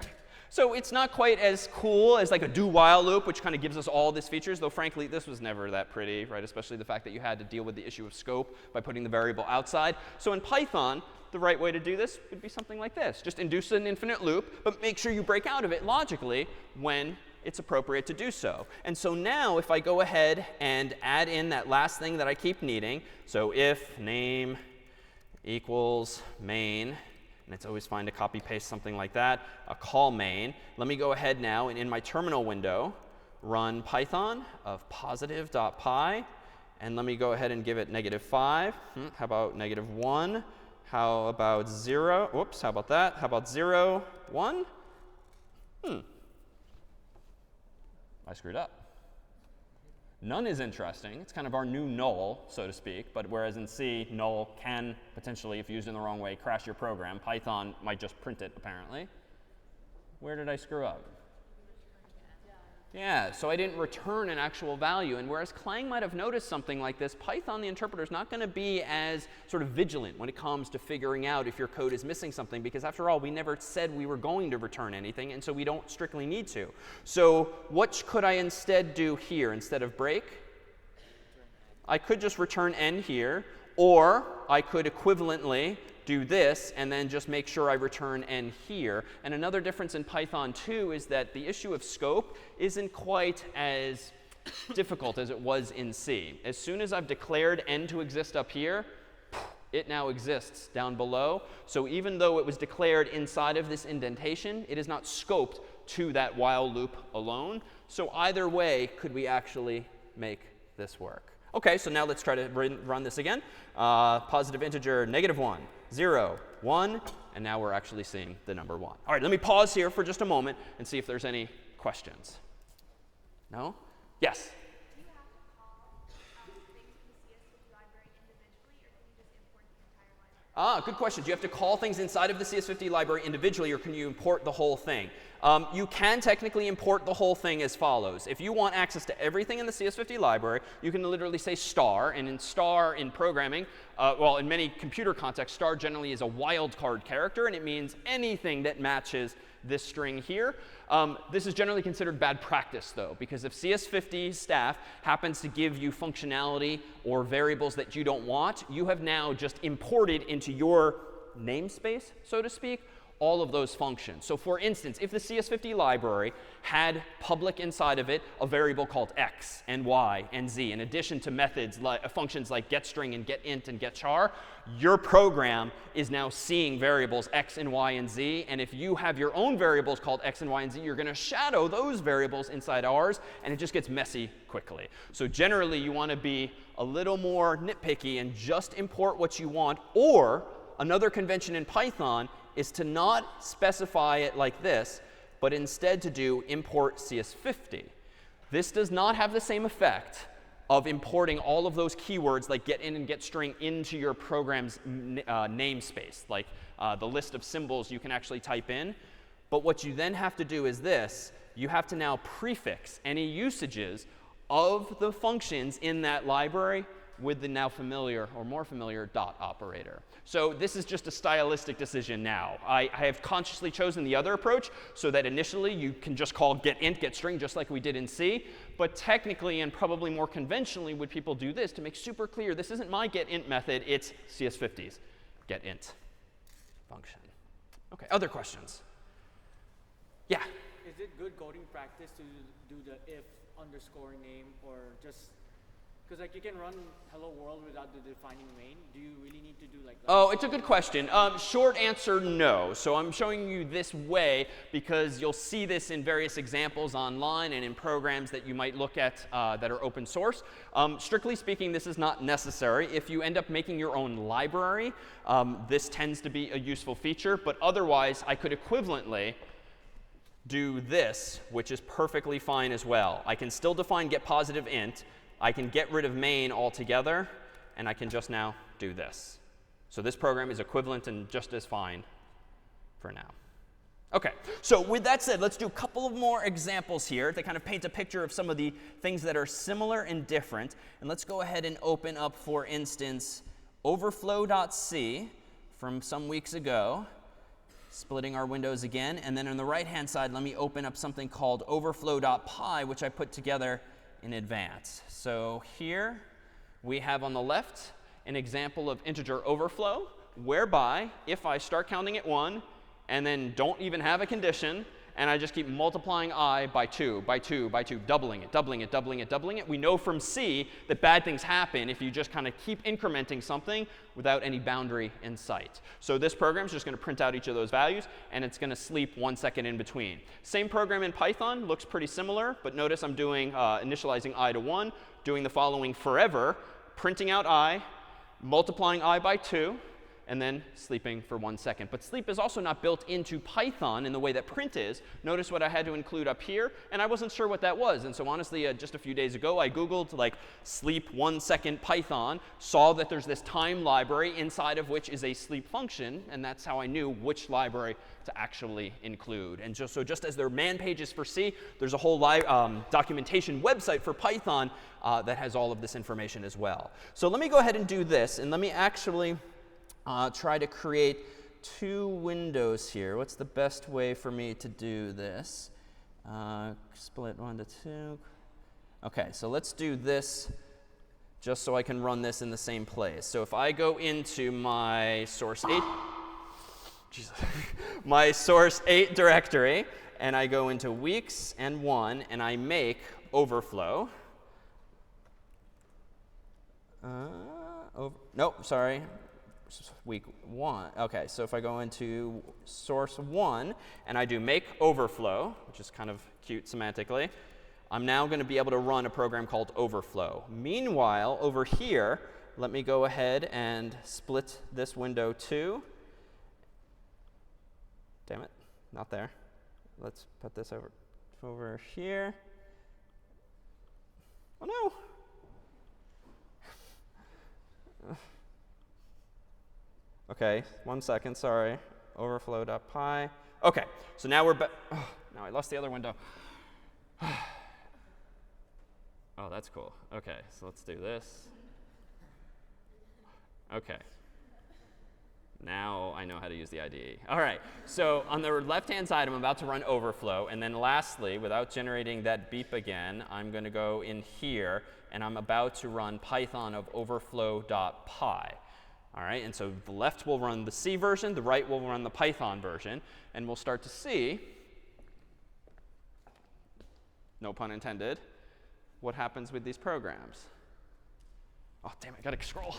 So it's not quite as cool as like a do-while loop, which kind of gives us all these features, though frankly, this was never that pretty, right? Especially the fact that you had to deal with the issue of scope by putting the variable outside. So in Python, the right way to do this would be something like this. Just induce an infinite loop, but make sure you break out of it logically when it's appropriate to do so. And so now if I go ahead and add in that last thing that I keep needing, so if name equals main, and it's always fine to copy paste something like that, a call main. Let me go ahead now and in my terminal window run Python of positive.py. And let me go ahead and give it -5. How about -1? How about 0? Whoops, how about that? How about 0, 1? I screwed up. None is interesting. It's kind of our new null, so to speak. But whereas in C, null can potentially, if used in the wrong way, crash your program. Python might just print it, apparently. Where did I screw up? Yeah, so I didn't return an actual value. And whereas Clang might have noticed something like this, Python, the interpreter, is not going to be as sort of vigilant when it comes to figuring out if your code is missing something. Because after all, we never said we were going to return anything. And so we don't strictly need to. So what could I instead do here instead of break? I could just return n here. Or I could equivalently do this and then just make sure I return n here. And another difference in Python 2 is that the issue of scope isn't quite as difficult as it was in C. As soon as I've declared n to exist up here, it now exists down below. So even though it was declared inside of this indentation, it is not scoped to that while loop alone. So either way could we actually make this work. OK, so now let's try to run this again. Positive integer, -1, 0, 1. And now we're actually seeing the number 1. All right, let me pause here for just a moment and see if there's any questions. No? Yes? Do you have to call things in the CS50 library individually, or can you just import the entire library? Good question. Do you have to call things inside of the CS50 library individually, or can you import the whole thing? You can technically import the whole thing as follows. If you want access to everything in the CS50 library, you can literally say star. And in star in programming, well, in many computer contexts, star generally is a wildcard character, and it means anything that matches this string here. This is generally considered bad practice, though, because if CS50 staff happens to give you functionality or variables that you don't want, you have now just imported into your namespace, so to speak, all of those functions. So for instance, if the CS50 library had public inside of it a variable called x and y and z, in addition to methods like functions like getString and getInt and getChar, your program is now seeing variables x and y and z. And if you have your own variables called x and y and z, you're going to shadow those variables inside ours, and it just gets messy quickly. So generally, you want to be a little more nitpicky and just import what you want. Or another convention in Python is to not specify it like this, but instead to do import CS50. This does not have the same effect of importing all of those keywords like getInt and getString into your program's namespace, like the list of symbols you can actually type in. But what you then have to do is this. You have to now prefix any usages of the functions in that library with the now familiar or more familiar dot operator. So this is just a stylistic decision now. I have consciously chosen the other approach so that initially you can just call getInt, getString, just like we did in C. But technically and probably more conventionally would people do this to make super clear this isn't my getInt method, it's CS50's getInt function. OK, other questions? Yeah? Is it good coding practice to do the if underscore name, or just because like you can run hello world without the defining main? Do you really need to do like that? Oh, it's a good question. Short answer, no. So I'm showing you this way because you'll see this in various examples online and in programs that you might look at that are open source. Strictly speaking, this is not necessary. If you end up making your own library, this tends to be a useful feature. But otherwise, I could equivalently do this, which is perfectly fine as well. I can still define getPositiveInt. I can get rid of main altogether, and I can just now do this. So this program is equivalent and just as fine for now. OK, so with that said, let's do a couple of more examples here to kind of paint a picture of some of the things that are similar and different. And let's go ahead and open up, for instance, overflow.c from some weeks ago, splitting our windows again. And then on the right-hand side, let me open up something called overflow.py, which I put together in advance. So here we have on the left an example of integer overflow, whereby if I start counting at 1 and then don't even have a condition, and I just keep multiplying I by 2, by 2, by 2, doubling it, doubling it, doubling it, doubling it. We know from C that bad things happen if you just kind of keep incrementing something without any boundary in sight. So this program is just going to print out each of those values, and it's going to sleep 1 second in between. Same program in Python, looks pretty similar, but notice I'm doing initializing I to 1, doing the following forever, printing out I, multiplying I by 2, and then sleeping for 1 second. But sleep is also not built into Python in the way that print is. Notice what I had to include up here, and I wasn't sure what that was. And so honestly, just a few days ago, I Googled like sleep 1 second Python, saw that there's this time library inside of which is a sleep function, and that's how I knew which library to actually include. And just as there are man pages for C, there's a whole documentation website for Python that has all of this information as well. So let me go ahead and do this, and let me actually try to create 2 windows here. What's the best way for me to do this? Split 1 to 2. OK, so let's do this just so I can run this in the same place. So if I go into my source 8, my source 8 directory, and I go into weeks and 1, and I make overflow. Nope, sorry. Week 1. OK, so if I go into source 1 and I do make overflow, which is kind of cute semantically, I'm now going to be able to run a program called overflow. Meanwhile, over here, let me go ahead and split this window too. Damn it, not there. Let's put this over here. Oh, no. OK, 1 second, sorry. Overflow.py. OK, so now we're back. Oh, now I lost the other window. Oh, that's cool. OK, so let's do this. OK. Now I know how to use the IDE. All right, so on the left-hand side, I'm about to run overflow. And then lastly, without generating that beep again, I'm going to go in here. And I'm about to run Python of overflow.py. All right, and so the left will run the C version. The right will run the Python version. And we'll start to see, no pun intended, what happens with these programs. Oh, damn, I got to scroll.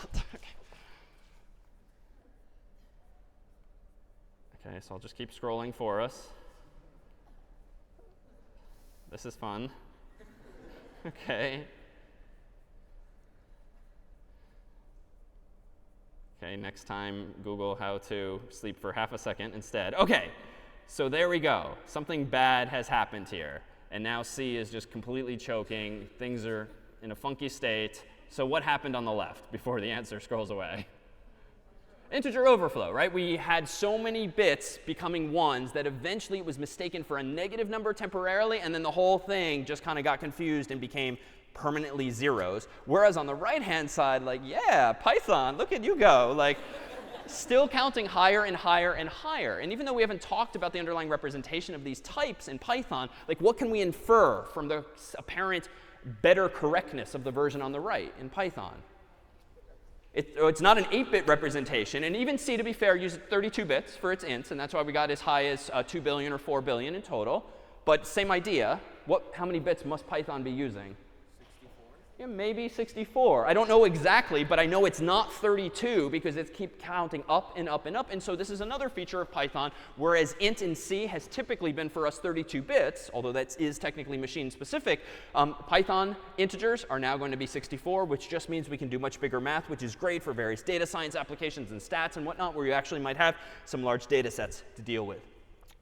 OK, so I'll just keep scrolling for us. This is fun. OK. OK, next time, Google how to sleep for half a second instead. OK, so there we go. Something bad has happened here. And now C is just completely choking. Things are in a funky state. So what happened on the left before the answer scrolls away? Integer overflow, right? We had so many bits becoming ones that eventually it was mistaken for a negative number temporarily, and then the whole thing just kind of got confused and became permanently zeros. Whereas on the right-hand side, like, yeah, Python, look at you go. Like, still counting higher and higher and higher. And even though we haven't talked about the underlying representation of these types in Python, like, what can we infer from the apparent better correctness of the version on the right in Python? It's not an 8-bit representation. And even C, to be fair, uses 32 bits for its ints. And that's why we got as high as 2 billion or 4 billion in total. But same idea. How many bits must Python be using? Yeah, maybe 64. I don't know exactly, but I know it's not 32 because it keeps counting up and up and up. And so this is another feature of Python, whereas int in C has typically been for us 32 bits, although that is technically machine specific. Python integers are now going to be 64, which just means we can do much bigger math, which is great for various data science applications and stats and whatnot, where you actually might have some large data sets to deal with.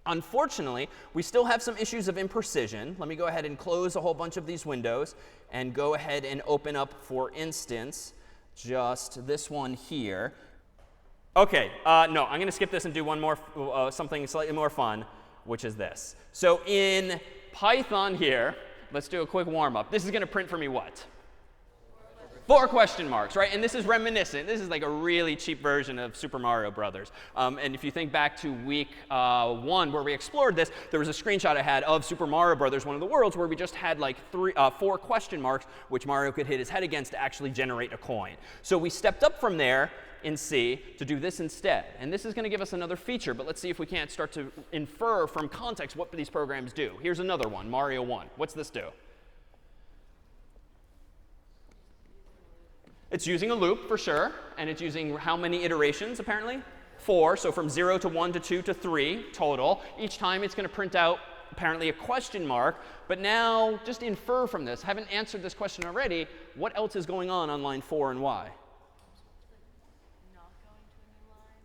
Unfortunately, we still have some issues of imprecision. Let me go ahead and close a whole bunch of these windows and go ahead and open up, for instance, just this one here. OK, no, I'm going to skip this and do one more, something slightly more fun, which is this. So in Python here, let's do a quick warm-up. This is going to print for me what? 4 question marks, right? And this is reminiscent. This is like a really cheap version of Super Mario Brothers. And if you think back to week 1 where we explored this, there was a screenshot I had of Super Mario Brothers, one of the worlds, where we just had like 4 question marks, which Mario could hit his head against to actually generate a coin. So we stepped up from there in C to do this instead. And this is going to give us another feature. But let's see if we can't start to infer from context what these programs do. Here's another one, Mario 1. What's this do? It's using a loop, for sure. And it's using how many iterations, apparently? 4. So from 0 to 1 to 2 to 3 total. Each time it's going to print out, apparently, a question mark. But now, just infer from this. Haven't answered this question already. What else is going on line 4 and why?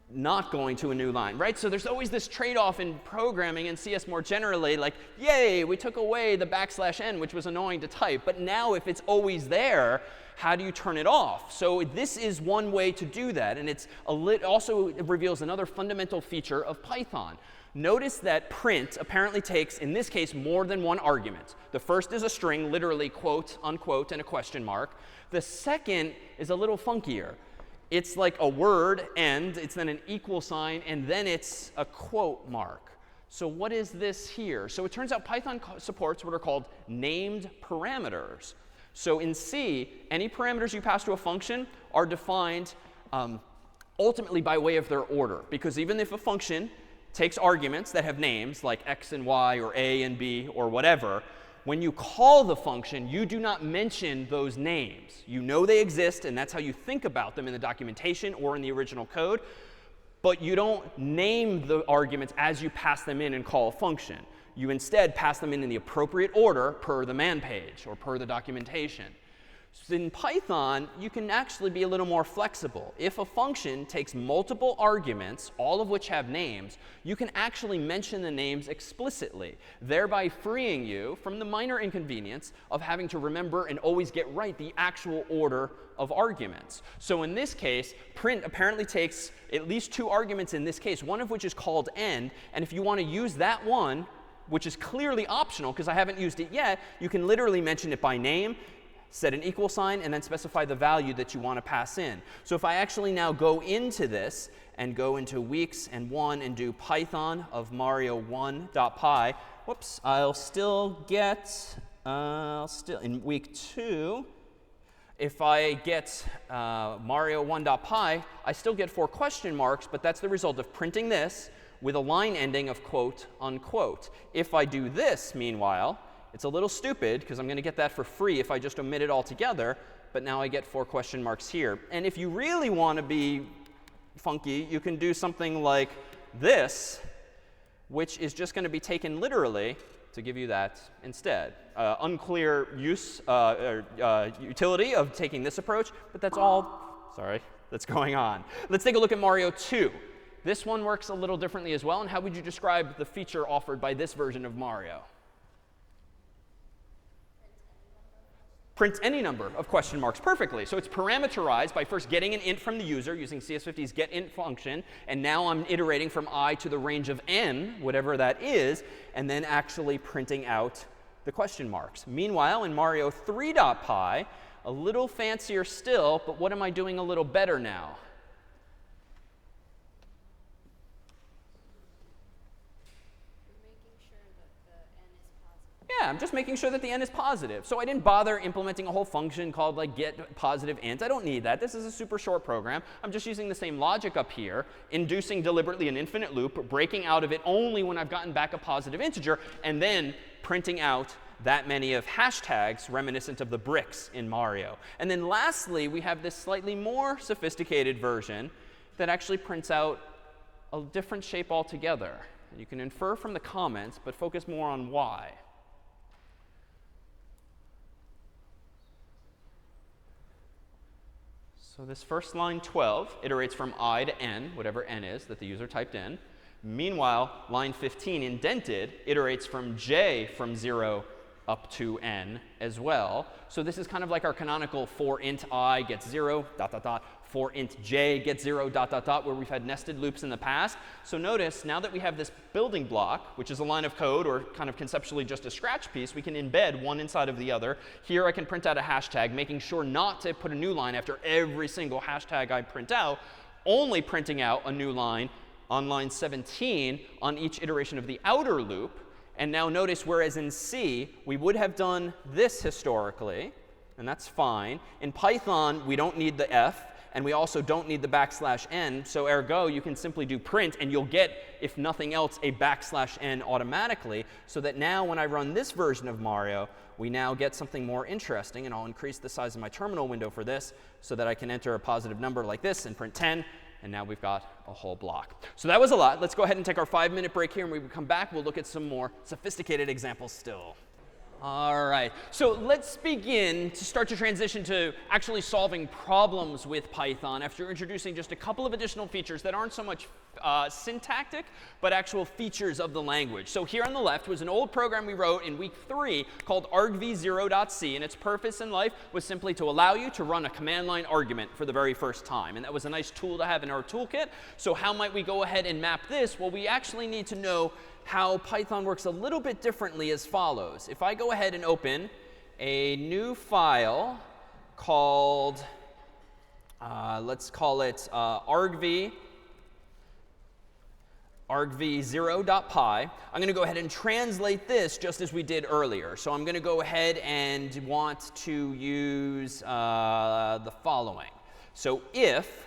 Not going to a new line, right? So there's always this trade-off in programming and CS more generally, like, yay, we took away the \n, which was annoying to type. But now if it's always there, how do you turn it off? So this is one way to do that. And it's also reveals another fundamental feature of Python. Notice that print apparently takes, in this case, more than one argument. The first is a string, literally quote, unquote, and a question mark. The second is a little funkier. It's like a word, and it's then an equal sign, and then it's a quote mark. So what is this here? So it turns out Python supports what are called named parameters. So in C, any parameters you pass to a function are defined ultimately by way of their order. Because even if a function takes arguments that have names, like x and y, or a and b, or whatever, when you call the function, you do not mention those names. You know they exist, and that's how you think about them in the documentation or in the original code. But you don't name the arguments as you pass them in and call a function. You instead pass them in the appropriate order per the man page or per the documentation. So in Python, you can actually be a little more flexible. If a function takes multiple arguments, all of which have names, you can actually mention the names explicitly, thereby freeing you from the minor inconvenience of having to remember and always get right the actual order of arguments. So in this case, print apparently takes at least 2 arguments in this case, one of which is called end. And if you want to use that one, which is clearly optional because I haven't used it yet, you can literally mention it by name, set an equal sign, and then specify the value that you want to pass in. So if I actually now go into this and go into weeks and 1 and do Python of Mario1.py, whoops, I'll still get, in week 2, if I get Mario1.py, I still get 4 question marks, but that's the result of printing this with a line ending of quote unquote. If I do this, meanwhile, it's a little stupid because I'm going to get that for free if I just omit it altogether, but now I get 4 question marks here. And if you really want to be funky, you can do something like this, which is just going to be taken literally to give you that instead. Unclear use utility of taking this approach, but that's all, that's going on. Let's take a look at Mario 2. This one works a little differently as well. And how would you describe the feature offered by this version of Mario? Print any number of question marks perfectly. So it's parameterized by first getting an int from the user using CS50's getInt function. And now I'm iterating from I to the range of n, whatever that is, and then actually printing out the question marks. Meanwhile, in Mario 3.py, a little fancier still, but what am I doing a little better now? Yeah, I'm just making sure that the n is positive. So I didn't bother implementing a whole function called like get positive int. I don't need that. This is a super short program. I'm just using the same logic up here, inducing deliberately an infinite loop, breaking out of it only when I've gotten back a positive integer, and then printing out that many of hashtags reminiscent of the bricks in Mario. And then lastly, we have this slightly more sophisticated version that actually prints out a different shape altogether. You can infer from the comments, but focus more on why. So this first line 12 iterates from I to n, whatever n is that the user typed in. Meanwhile, line 15 indented iterates from j from 0 up to n as well. So this is kind of like our canonical for int I gets 0, dot, dot, dot, for int j gets 0, dot, dot, dot, where we've had nested loops in the past. So notice, now that we have this building block, which is a line of code or kind of conceptually just a scratch piece, we can embed one inside of the other. Here I can print out a hashtag, making sure not to put a new line after every single hashtag I print out, only printing out a new line on line 17 on each iteration of the outer loop. And now notice, whereas in C, we would have done this historically, and that's fine. In Python, we don't need the f, and we also don't need the \n. So ergo, you can simply do print, and you'll get, if nothing else, a \n automatically. So that now when I run this version of Mario, we now get something more interesting. And I'll increase the size of my terminal window for this so that I can enter a positive number like this and print 10. And now we've got a whole block. So that was a lot. Let's go ahead and take our 5-minute break here. And when we come back, we'll look at some more sophisticated examples still. All right. So let's begin to start to transition to actually solving problems with Python after introducing just a couple of additional features that aren't so much syntactic, but actual features of the language. So here on the left was an old program we wrote in week 3 called argv0.c, and its purpose in life was simply to allow you to run a command line argument for the very first time. And that was a nice tool to have in our toolkit. So how might we go ahead and map this? Well, we actually need to know how Python works a little bit differently as follows. If I go ahead and open a new file called, let's call it argv0.py, I'm going to go ahead and translate this just as we did earlier. So I'm going to go ahead and want to use the following. So if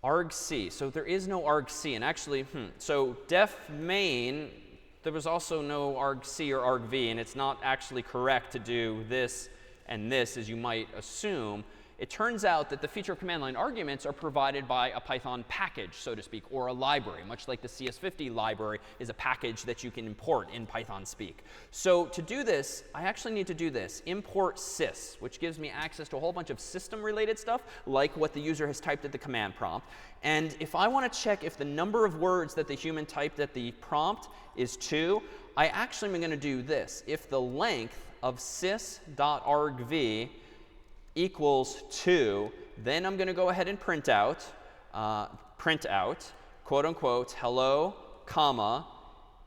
argc, so there is no argc, and actually, so def main, there was also no argc or argv, and it's not actually correct to do this and this, as you might assume. It turns out that the feature command line arguments are provided by a Python package, so to speak, or a library, much like the CS50 library is a package that you can import in Python speak. So to do this, I actually need to do this, import sys, which gives me access to a whole bunch of system-related stuff, like what the user has typed at the command prompt. And if I want to check if the number of words that the human typed at the prompt is 2, I actually am going to do this. If the length of sys.argv equals 2, then I'm going to go ahead and print out, quote unquote, hello, comma,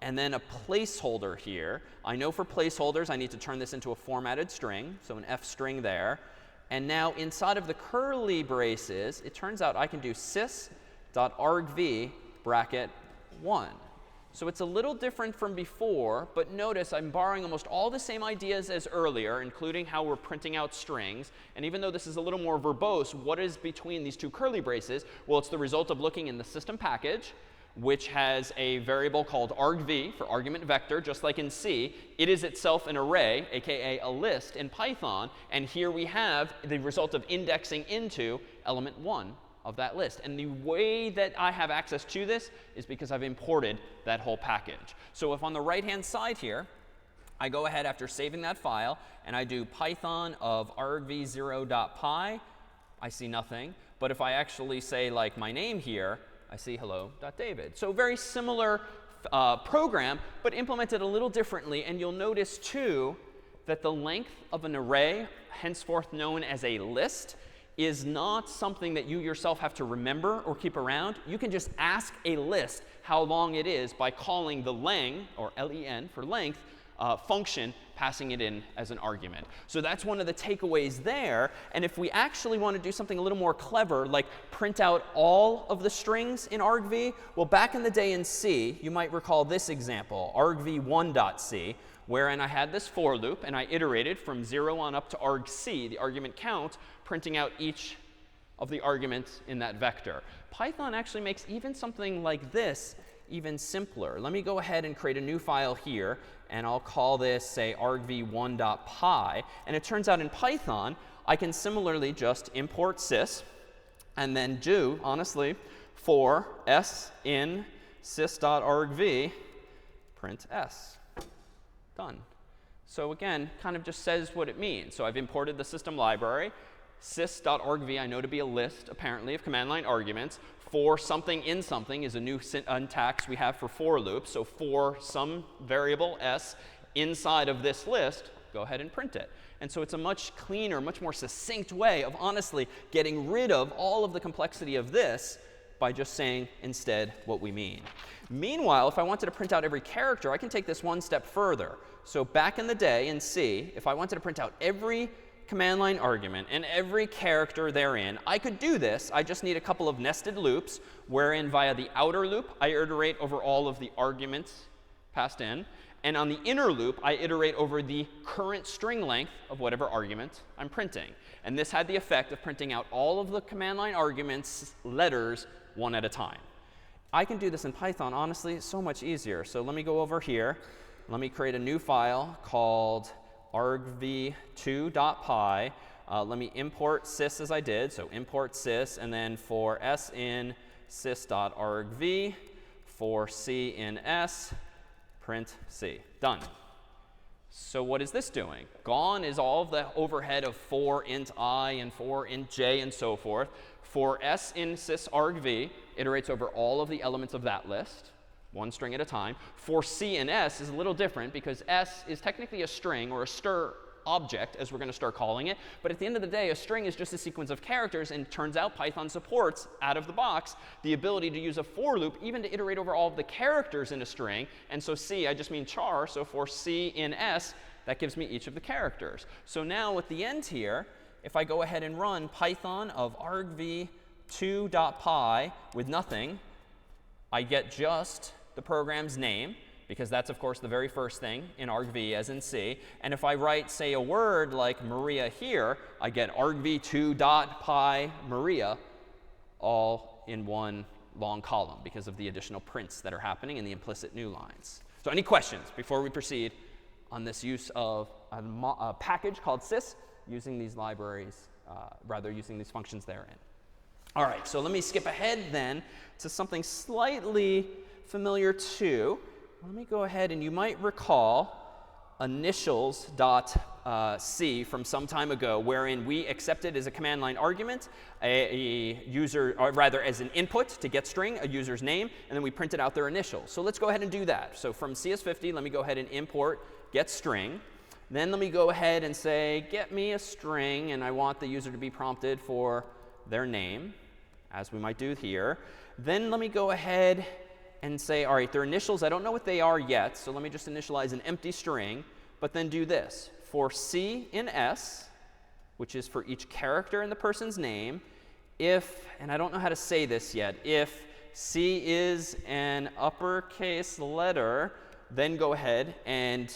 and then a placeholder here. I know for placeholders I need to turn this into a formatted string, so an f string there. And now inside of the curly braces, it turns out I can do sys.argv bracket 1. So it's a little different from before, but notice I'm borrowing almost all the same ideas as earlier, including how we're printing out strings. And even though this is a little more verbose, what is between these two curly braces? Well, it's the result of looking in the system package, which has a variable called argv for argument vector, just like in C. It is itself an array, aka a list in Python. And here we have the result of indexing into element 1 of that list. And the way that I have access to this is because I've imported that whole package. So if on the right-hand side here, I go ahead after saving that file, and I do python of argv0.py, I see nothing. But if I actually say, like, my name here, I see hello.david. So very similar program, but implemented a little differently. And you'll notice, too, that the length of an array, henceforth known as a list, is not something that you yourself have to remember or keep around. You can just ask a list how long it is by calling the len, or len for length, function, passing it in as an argument. So that's one of the takeaways there. And if we actually want to do something a little more clever, like print out all of the strings in argv, well, back in the day in C, you might recall this example, argv1.c, wherein I had this for loop, and I iterated from 0 on up to argc, the argument count, printing out each of the arguments in that vector. Python actually makes even something like this even simpler. Let me go ahead and create a new file here, and I'll call this, say, argv1.py. And it turns out in Python, I can similarly just import sys, and then do, honestly, for s in sys.argv, print s. Done. So again, kind of just says what it means. So I've imported the system library. Sys.argv I know to be a list, apparently, of command line arguments. For something in something is a new syntax we have for loops. So for some variable s inside of this list, go ahead and print it. And so it's a much cleaner, much more succinct way of honestly getting rid of all of the complexity of this by just saying instead what we mean. Meanwhile, if I wanted to print out every character, I can take this one step further. So back in the day in C, if I wanted to print out every command line argument and every character therein, I could do this. I just need a couple of nested loops, wherein via the outer loop, I iterate over all of the arguments passed in. And on the inner loop, I iterate over the current string length of whatever argument I'm printing. And this had the effect of printing out all of the command line arguments, letters, one at a time. I can do this in Python, honestly, so much easier. So let me go over here. Let me create a new file called argv2.py. Let me import sys as I did. So import sys, and then for s in sys.argv, for c in s, print c. Done. So what is this doing? Gone is all of the overhead of for int I and for int j and so forth. For s in sys.argv, iterates over all of the elements of that list, one string at a time. For c and s is a little different because s is technically a string or a str object, as we're going to start calling it. But at the end of the day, a string is just a sequence of characters. And it turns out Python supports, out of the box, the ability to use a for loop even to iterate over all of the characters in a string. And so c, I just mean char. So for c in s, that gives me each of the characters. So now at the end here, if I go ahead and run python of argv2.py with nothing, I get just the program's name, because that's, of course, the very first thing in argv, as in C. And if I write, say, a word like Maria here, I get argv2.py Maria all in one long column because of the additional prints that are happening in the implicit new lines. So any questions before we proceed on this use of a package called sys using these libraries rather using these functions therein. All right, so let me skip ahead then to something slightly familiar too. Let me go ahead, and you might recall initials.c from some time ago, wherein we accepted as a command line argument a user, or rather as an input to get string, a user's name, and then we printed out their initials. So let's go ahead and do that. So from CS50, let me go ahead and import get string. Then let me go ahead and say, get me a string, and I want the user to be prompted for their name, as we might do here. Then let me go ahead and say, all right, their initials, I don't know what they are yet, so let me just initialize an empty string, but then do this. For C in S, which is for each character in the person's name, if, and I don't know how to say this yet, if C is an uppercase letter, then go ahead and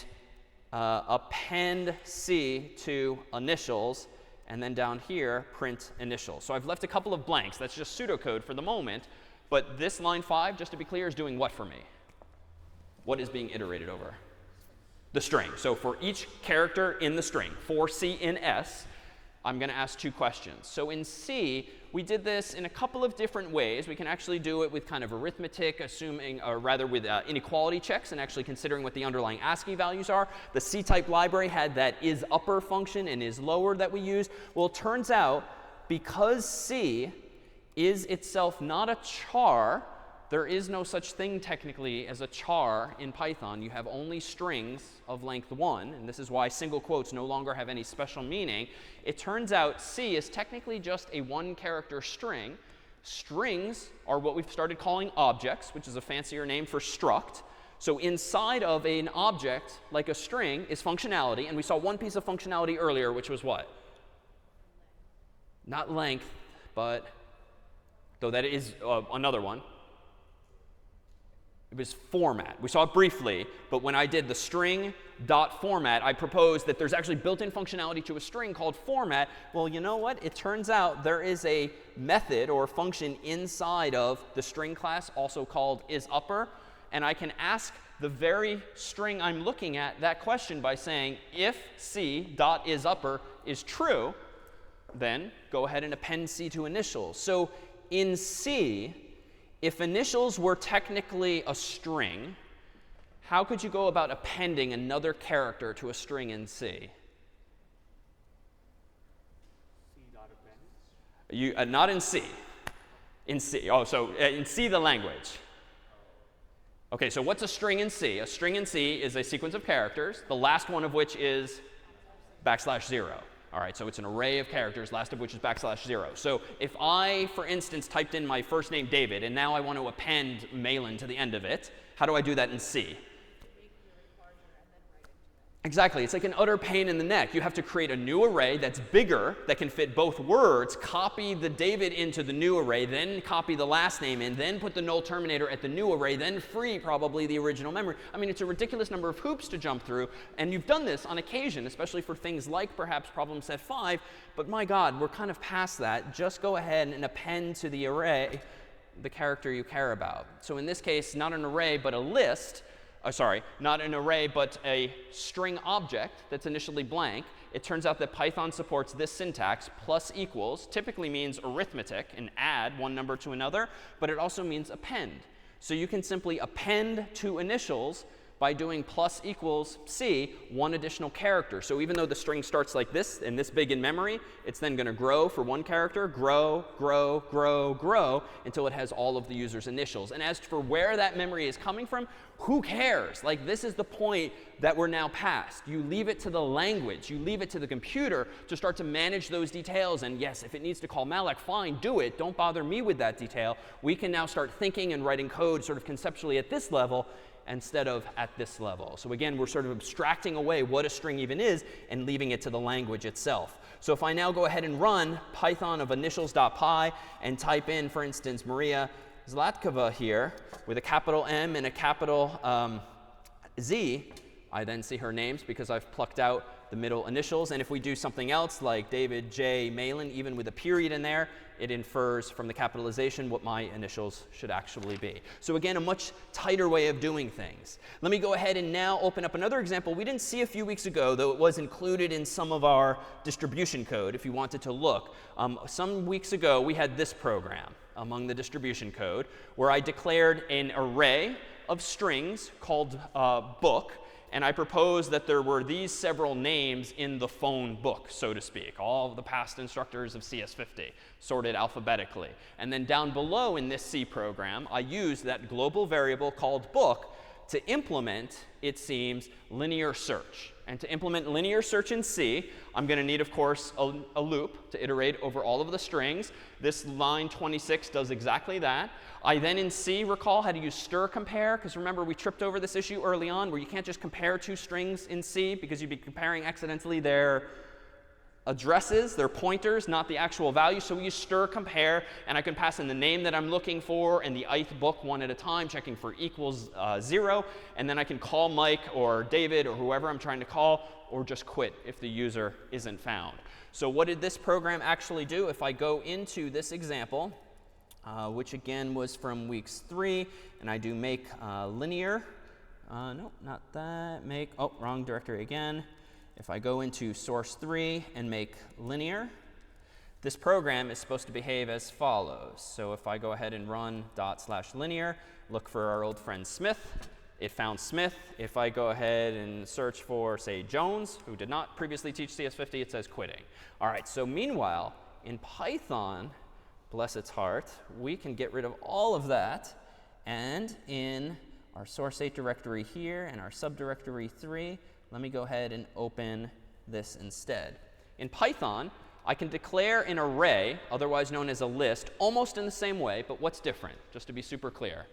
append C to initials, and then down here, print initials. So I've left a couple of blanks. That's just pseudocode for the moment. But this line 5, just to be clear, is doing what for me? What is being iterated over? The string. So for each character in the string, for C in S, I'm going to ask 2 questions. So in C, we did this in a couple of different ways. We can actually do it with kind of arithmetic, assuming, or rather with inequality checks, and actually considering what the underlying ASCII values are. The C-type library had that isUpper function and isLower that we use. Well, it turns out, because C is itself not a char, there is no such thing technically as a char in Python. You have only strings of length 1, and this is why single quotes no longer have any special meaning. It turns out C is technically just a 1-character string. Strings are what we've started calling objects, which is a fancier name for struct. So inside of an object, like a string, is functionality, and we saw one piece of functionality earlier, which was what? Not length, but though that is another one. It was format. We saw it briefly, but when I did the string.format, I proposed that there's actually built-in functionality to a string called format. Well, you know what? It turns out there is a method or function inside of the string class, also called isUpper, and I can ask the very string I'm looking at that question by saying, if C.isUpper is true, then go ahead and append C to initials. So in C, if initials were technically a string, how could you go about appending another character to a string in C? C.append? Not in C. In C. Oh, so in C, the language. OK, so what's a string in C? A string in C is a sequence of characters, the last one of which is \0. All right, so it's an array of characters, last of which is \0. So if I, for instance, typed in my first name, David, and now I want to append Malan to the end of it, how do I do that in C? Exactly. It's like an utter pain in the neck. You have to create a new array that's bigger, that can fit both words, copy the David into the new array, then copy the last name in, then put the null terminator at the new array, then free probably the original memory. I mean, it's a ridiculous number of hoops to jump through. And you've done this on occasion, especially for things like perhaps problem set 5. But my God, we're kind of past that. Just go ahead and append to the array the character you care about. So in this case, not an array, but a list. Not an array, but a string object that's initially blank. It turns out that Python supports this syntax, plus equals, typically means arithmetic and add one number to another, but it also means append. So you can simply append to initials by doing plus equals C, one additional character. So even though the string starts like this and this big in memory, it's then going to grow for one character, grow, grow, grow, grow, until it has all of the user's initials. And as for where that memory is coming from, who cares? Like, this is the point that we're now past. You leave it to the language. You leave it to the computer to start to manage those details. And yes, if it needs to call malloc, fine, do it. Don't bother me with that detail. We can now start thinking and writing code sort of conceptually at this level instead of at this level. So again, we're sort of abstracting away what a string even is and leaving it to the language itself. So if I now go ahead and run Python of initials.py and type in, for instance, Maria Zlatkova here with a capital M and a capital Z, I then see her names because I've plucked out the middle initials. And if we do something else like David J. Malan, even with a period in there, it infers from the capitalization what my initials should actually be. So again, a much tighter way of doing things. Let me go ahead and now open up another example we didn't see a few weeks ago, though it was included in some of our distribution code if you wanted to look. Some weeks ago, we had this program among the distribution code where I declared an array of strings called book. And I proposed that there were these several names in the phone book, so to speak, all of the past instructors of CS50, sorted alphabetically. And then down below in this C program, I used that global variable called book to implement, it seems, linear search. And to implement linear search in C, I'm going to need, of course, a loop to iterate over all of the strings. This line 26 does exactly that. I then in C recall how to use stir compare, because remember we tripped over this issue early on where you can't just compare two strings in C because you'd be comparing accidentally their addresses, their pointers, not the actual value. So we use stir compare, and I can pass in the name that I'm looking for and the ith book one at a time, checking for equals 0. And then I can call Mike or David or whoever I'm trying to call, or just quit if the user isn't found. So what did this program actually do? If I go into this example, which again was from weeks 3, and I do make linear. No, not that. Make, oh, wrong directory again. If I go into source 3 and make linear, this program is supposed to behave as follows. So if I go ahead and run /linear, look for our old friend Smith, it found Smith. If I go ahead and search for, say, Jones, who did not previously teach CS50, it says quitting. All right, so meanwhile, in Python, bless its heart, we can get rid of all of that. And in our source 8 directory here and our subdirectory 3, let me go ahead and open this instead. In Python, I can declare an array, otherwise known as a list, almost in the same way. But what's different, just to be super clear?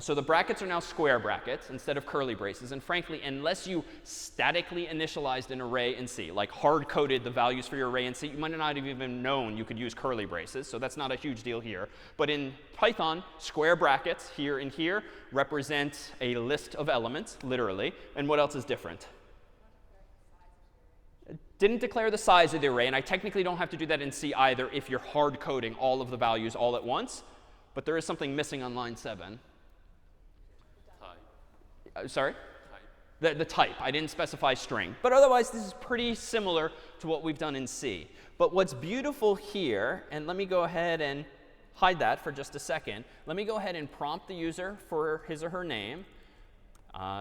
So the brackets are now square brackets instead of curly braces. And frankly, unless you statically initialized an array in C, like hard-coded the values for your array in C, you might not have even known you could use curly braces. So that's not a huge deal here. But in Python, square brackets here and here represent a list of elements, literally. And what else is different? Didn't declare the size of the array. And I technically don't have to do that in C either if you're hard-coding all of the values all at once. But there is something missing on line 7. Sorry? Type. The type. I didn't specify string. But otherwise, this is pretty similar to what we've done in C. But what's beautiful here, and let me go ahead and hide that for just a second. Let me go ahead and prompt the user for his or her name.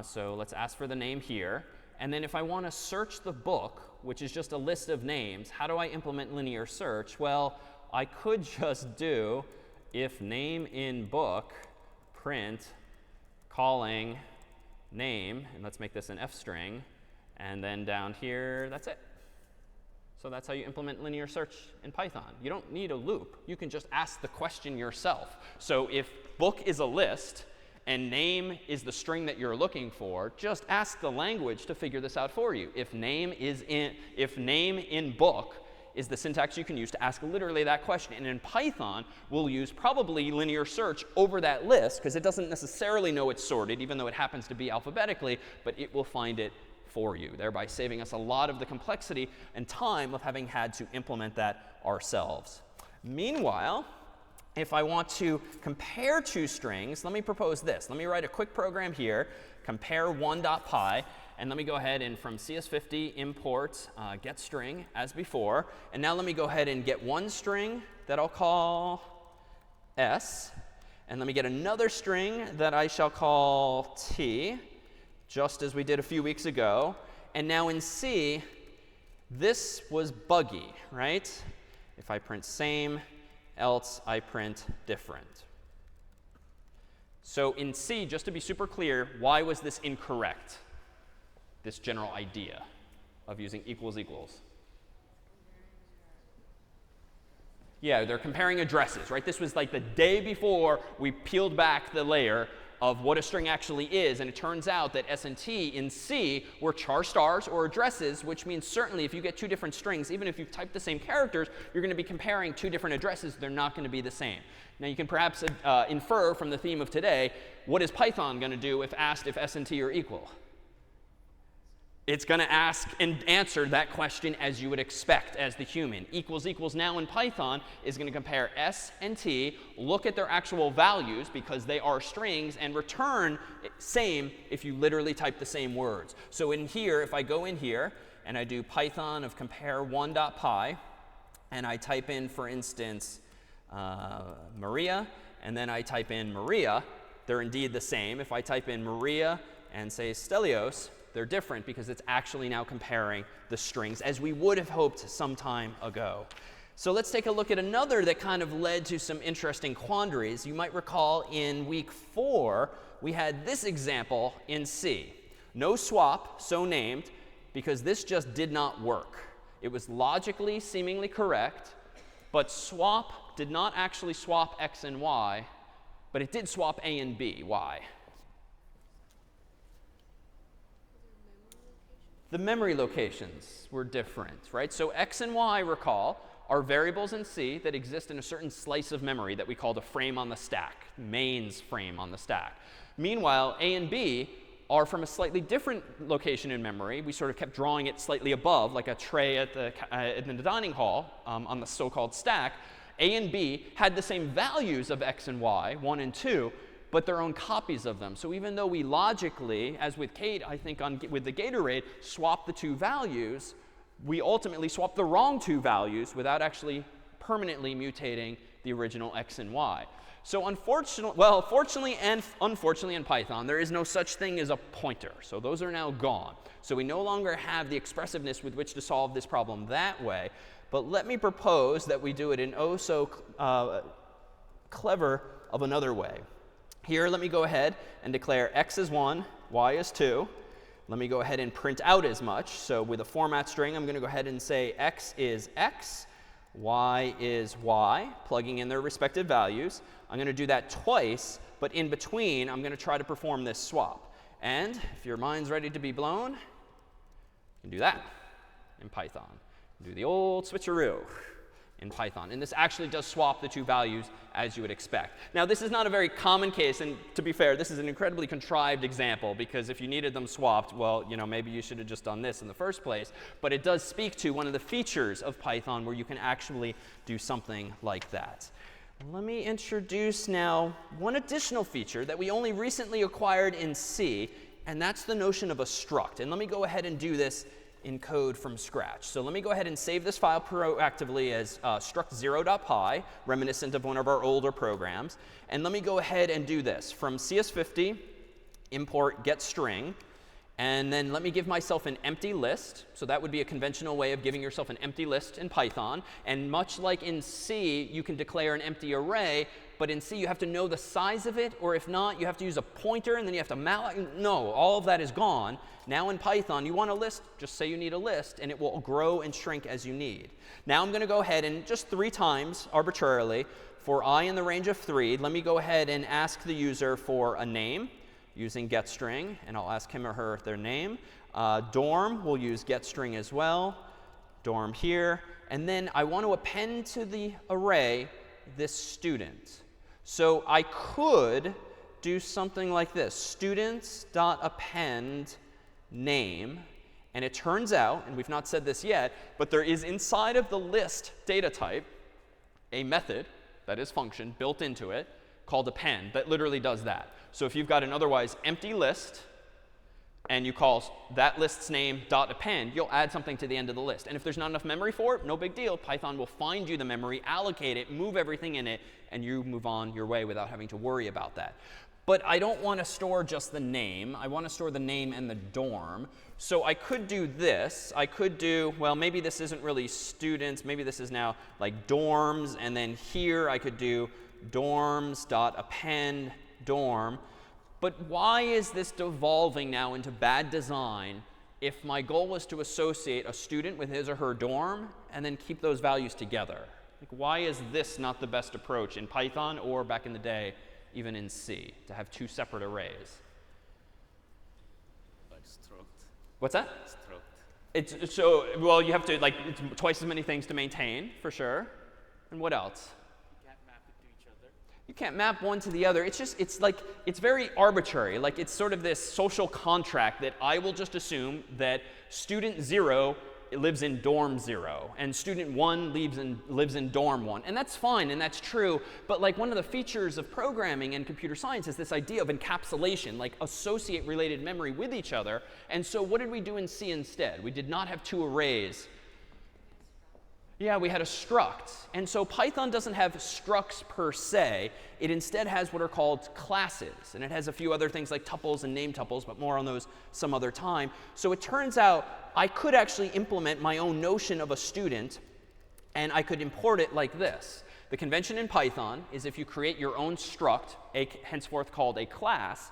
So let's ask for the name here. And then if I want to search the book, which is just a list of names, how do I implement linear search? Well, I could just do if name in book print calling name, and let's make this an f string, and then down here, that's it. So that's how you implement linear search in Python. You don't need a loop. You can just ask the question yourself. So if book is a list and name is the string that you're looking for, just ask the language to figure this out for you. If name in book is the syntax you can use to ask literally that question. And in Python, we'll use probably linear search over that list, because it doesn't necessarily know it's sorted, even though it happens to be alphabetically, but it will find it for you, thereby saving us a lot of the complexity and time of having had to implement that ourselves. Meanwhile, if I want to compare two strings, let me propose this. Let me write a quick program here, compare one.py. And let me go ahead and from CS50 import getString as before. And now let me go ahead and get one string that I'll call S. And let me get another string that I shall call T, just as we did a few weeks ago. And now in C, this was buggy, right? If I print same, else I print different. So in C, just to be super clear, why was this incorrect? This general idea of using equals equals. Yeah, they're comparing addresses, right? This was like the day before we peeled back the layer of what a string actually is. And it turns out that S and T in C were char stars or addresses, which means certainly if you get two different strings, even if you've typed the same characters, you're going to be comparing two different addresses. They're not going to be the same. Now, you can perhaps infer from the theme of today, what is Python going to do if asked if S and T are equal? It's going to ask and answer that question as you would expect as the human. Equals equals now in Python is going to compare S and T, look at their actual values because they are strings, and return same if you literally type the same words. So in here, if I go in here and I do Python of compare1.py, and I type in, for instance, Maria, and then I type in Maria, they're indeed the same. If I type in Maria and say Stelios, they're different because it's actually now comparing the strings as we would have hoped some time ago. So let's take a look at another that kind of led to some interesting quandaries. You might recall in week 4, we had this example in C. No swap, so named, because this just did not work. It was logically seemingly correct, but swap did not actually swap x and y, but it did swap a and b. Why? The memory locations were different, right? So x and y, recall, are variables in C that exist in a certain slice of memory that we call the frame on the stack, mains frame on the stack. Meanwhile, a and b are from a slightly different location in memory. We sort of kept drawing it slightly above, like a tray in the dining hall on the so-called stack. A and b had the same values of x and y, 1 and 2, but their own copies of them. So even though we logically, as with Kate, I think with the Gatorade, swap the two values, we ultimately swap the wrong two values without actually permanently mutating the original x and y. So fortunately and unfortunately in Python, there is no such thing as a pointer. So those are now gone. So we no longer have the expressiveness with which to solve this problem that way. But let me propose that we do it in oh so clever of another way. Here, let me go ahead and declare x is 1, y is 2. Let me go ahead and print out as much. So with a format string, I'm going to go ahead and say x is x, y is y, plugging in their respective values. I'm going to do that twice, but in between, I'm going to try to perform this swap. And if your mind's ready to be blown, you can do that in Python. Do the old switcheroo in Python. And this actually does swap the two values as you would expect. Now, this is not a very common case, and to be fair, this is an incredibly contrived example, because if you needed them swapped, well, maybe you should have just done this in the first place. But it does speak to one of the features of Python where you can actually do something like that. Let me introduce now one additional feature that we only recently acquired in C, and that's the notion of a struct. And let me go ahead and do this in code from scratch. So let me go ahead and save this file proactively as struct0.py, reminiscent of one of our older programs. And let me go ahead and do this. From CS50, import getString. And then let me give myself an empty list. So that would be a conventional way of giving yourself an empty list in Python. And much like in C, you can declare an empty array. But in C, you have to know the size of it. Or if not, you have to use a pointer, and then you have to malloc. No, all of that is gone. Now in Python, you want a list, just say you need a list, and it will grow and shrink as you need. Now I'm going to go ahead and just 3 times, arbitrarily, for I in the range of 3, let me go ahead and ask the user for a name using getString, and I'll ask him or her their name. Dorm, we'll use getString as well. Dorm here. And then I want to append to the array this student. So I could do something like this, students.append name. And it turns out, and we've not said this yet, but there is inside of the list data type a method, that is function, built into it called append that literally does that. So if you've got an otherwise empty list and you call that list's name .append, you'll add something to the end of the list. And if there's not enough memory for it, no big deal. Python will find you the memory, allocate it, move everything in it, and you move on your way without having to worry about that. But I don't want to store just the name. I want to store the name and the dorm. So I could do this. I could do, well, maybe this isn't really students. Maybe this is now like dorms. And then here I could do dorms.append dorm. But why is this devolving now into bad design if my goal was to associate a student with his or her dorm and then keep those values together? Like, why is this not the best approach in Python or back in the day even in C, to have 2 separate arrays? Like struct. What's that? Struct. It's so, well, you have to, like, it's twice as many things to maintain, for sure. And what else? You can't map it to each other. You can't map one to the other. It's very arbitrary. Like it's sort of this social contract that I will just assume that student 0 lives in dorm 0 and student 1 lives in dorm 1. And that's fine and that's true. But like one of the features of programming and computer science is this idea of encapsulation, like associate related memory with each other. And so what did we do in C instead? We did not have two arrays. Yeah, we had a struct. And so Python doesn't have structs per se. It instead has what are called classes. And it has a few other things like tuples and name tuples, but more on those some other time. So it turns out I could actually implement my own notion of a student, and I could import it like this. The convention in Python is if you create your own struct, henceforth called a class,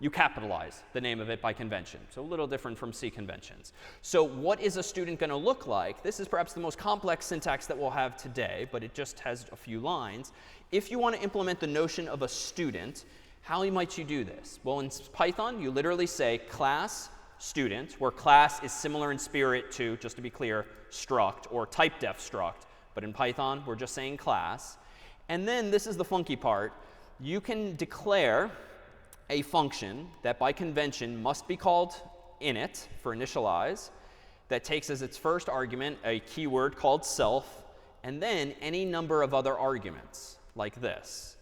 you capitalize the name of it by convention. So a little different from C conventions. So what is a student going to look like? This is perhaps the most complex syntax that we'll have today, but it just has a few lines. If you want to implement the notion of a student, how might you do this? Well, in Python, you literally say class student, where class is similar in spirit to, just to be clear, struct or typedef struct. But in Python, we're just saying class. And then this is the funky part. You can declare a function that by convention must be called init for initialize, that takes as its first argument a keyword called self, and then any number of other arguments like this.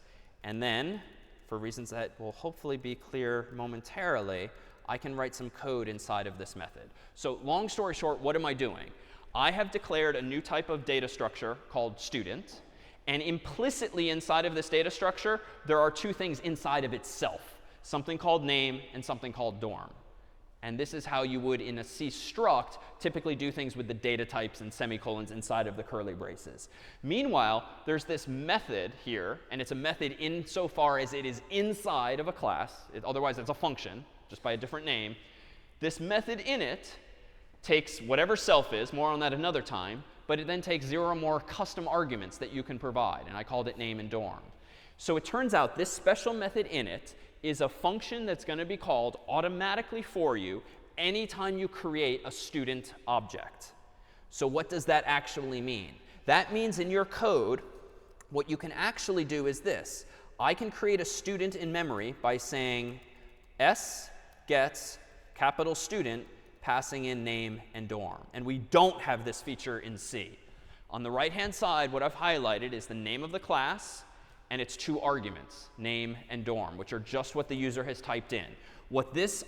And then, for reasons that will hopefully be clear momentarily, I can write some code inside of this method. So long story short, what am I doing? I have declared a new type of data structure called student. And implicitly inside of this data structure, there are two things inside of itself. Something called name and something called dorm. And this is how you would, in a C struct, typically do things with the data types and semicolons inside of the curly braces. Meanwhile, there's this method here, and it's a method insofar as it is inside of a class. Otherwise, it's a function, just by a different name. This method init takes whatever self is, more on that another time, but it then takes 0 or more custom arguments that you can provide. And I called it name and dorm. So it turns out this special method init is a function that's going to be called automatically for you anytime you create a student object. So what does that actually mean? That means in your code, what you can actually do is this. I can create a student in memory by saying s gets capital student, passing in name and dorm. And we don't have this feature in C. On the right-hand side, what I've highlighted is the name of the class and its two arguments, name and dorm, which are just what the user has typed in. What this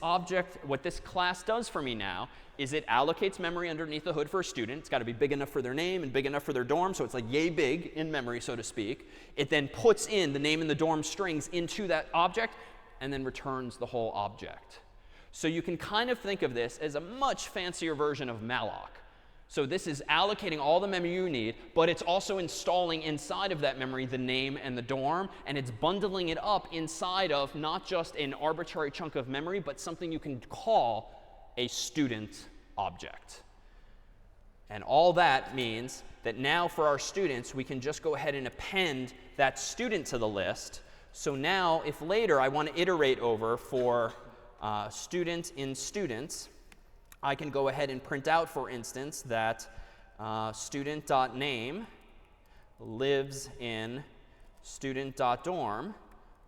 class does for me now is it allocates memory underneath the hood for a student. It's got to be big enough for their name and big enough for their dorm, so it's like yay big in memory, so to speak. It then puts in the name and the dorm strings into that object and then returns the whole object. So you can kind of think of this as a much fancier version of malloc. So this is allocating all the memory you need, but it's also installing inside of that memory the name and the dorm, and it's bundling it up inside of not just an arbitrary chunk of memory, but something you can call a student object. And all that means that now for our students, we can just go ahead and append that student to the list. So now if later I want to iterate over for student in students, I can go ahead and print out, for instance, that student.name lives in student.dorm,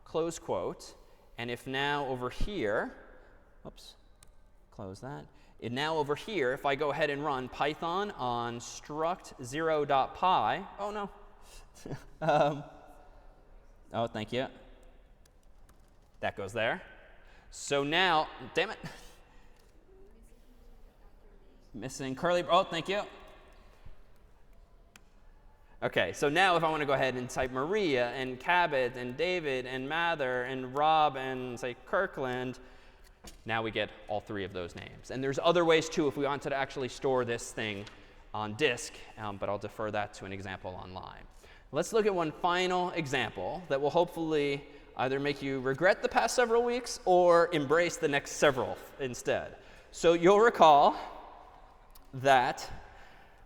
close quote. And if now over here, oops, close that. And now over here, if I go ahead and run Python on struct0.py, oh no. Oh, thank you. That goes there. So now, damn it. Missing curly, oh, thank you. OK, so now if I want to go ahead and type Maria and Cabot and David and Mather and Rob and say Kirkland, now we get all three of those names. And there's other ways too if we wanted to actually store this thing on disk, but I'll defer that to an example online. Let's look at one final example that will hopefully either make you regret the past several weeks or embrace the next several instead. So you'll recall that,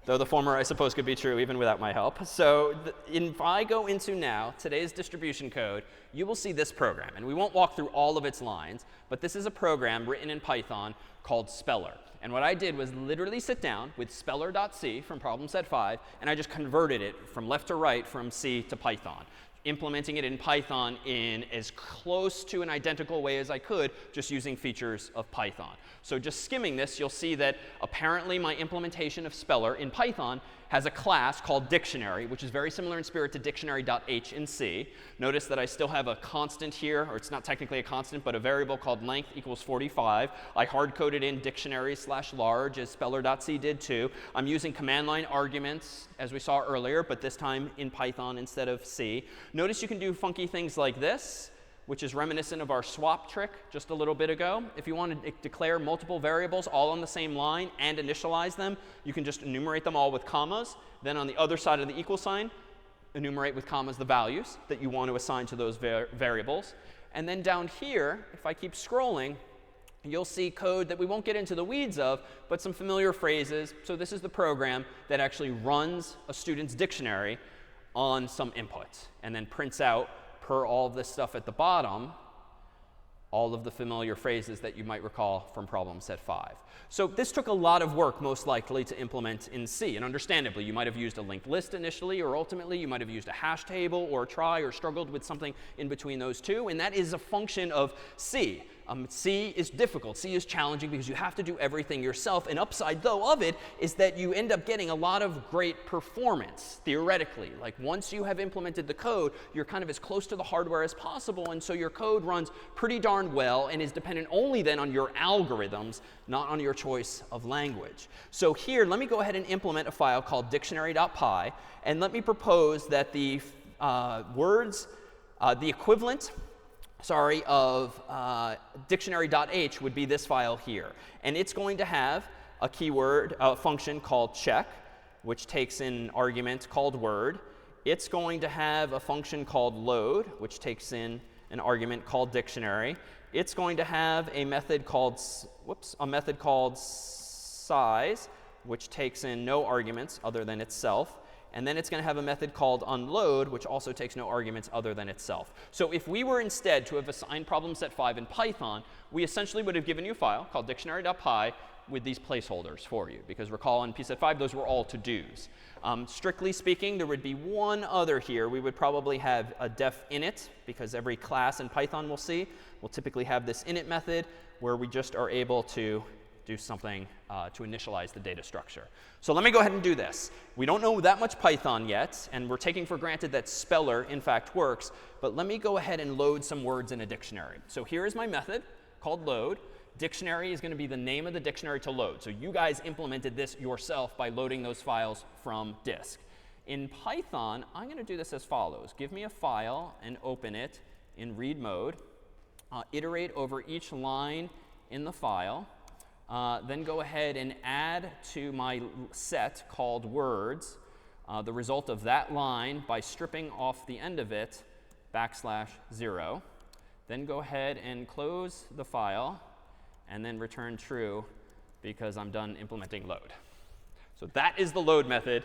though the former I suppose could be true even without my help. So if I go into now today's distribution code, you will see this program. And we won't walk through all of its lines, but this is a program written in Python called Speller. And what I did was literally sit down with speller.c from problem set 5, and I just converted it from left to right from C to Python. implementing it in Python in as close to an identical way as I could, just using features of Python. So just skimming this, you'll see that apparently my implementation of Speller in Python has a class called dictionary, which is very similar in spirit to dictionary.h in C. Notice that I still have a constant here, or it's not technically a constant, but a variable called length equals 45. I hard-coded in dictionary/large, as speller.c did too. I'm using command line arguments, as we saw earlier, but this time in Python instead of C. Notice you can do funky things like this, which is reminiscent of our swap trick just a little bit ago. If you want to declare multiple variables all on the same line and initialize them, you can just enumerate them all with commas. Then on the other side of the equal sign, enumerate with commas the values that you want to assign to those variables. And then down here, if I keep scrolling, you'll see code that we won't get into the weeds of, but some familiar phrases. So this is the program that actually runs a student's dictionary on some inputs and then prints out, per all of this stuff at the bottom, all of the familiar phrases that you might recall from problem set 5. So this took a lot of work, most likely, to implement in C. And understandably, you might have used a linked list initially, or ultimately, you might have used a hash table or a trie, or struggled with something in between those two. And that is a function of C. C is difficult. C is challenging because you have to do everything yourself. An upside, though, of it is that you end up getting a lot of great performance, theoretically. Like once you have implemented the code, you're kind of as close to the hardware as possible. And so your code runs pretty darn well and is dependent only then on your algorithms, not on your choice of language. So here, let me go ahead and implement a file called dictionary.py. And let me propose that the the equivalent of dictionary.h would be this file here. And it's going to have a keyword function called check, which takes in an argument called word. It's going to have a function called load, which takes in an argument called dictionary. It's going to have a method called size, which takes in no arguments other than itself. And then it's going to have a method called unload, which also takes no arguments other than itself. So if we were instead to have assigned problem set 5 in Python, we essentially would have given you a file called dictionary.py with these placeholders for you. Because recall in pset 5, those were all to-dos. Strictly speaking, there would be one other here. We would probably have a def init, because every class in Python we'll see will typically have this init method where we just are able to do something to initialize the data structure. So let me go ahead and do this. We don't know that much Python yet, and we're taking for granted that Speller, in fact, works. But let me go ahead and load some words in a dictionary. So here is my method called load. Dictionary is going to be the name of the dictionary to load. So you guys implemented this yourself by loading those files from disk. In Python, I'm going to do this as follows. Give me a file and open it in read mode. Iterate over each line in the file. Then go ahead and add to my set called words the result of that line by stripping off the end of it \0. Then go ahead and close the file and then return true because I'm done implementing load. So that is the load method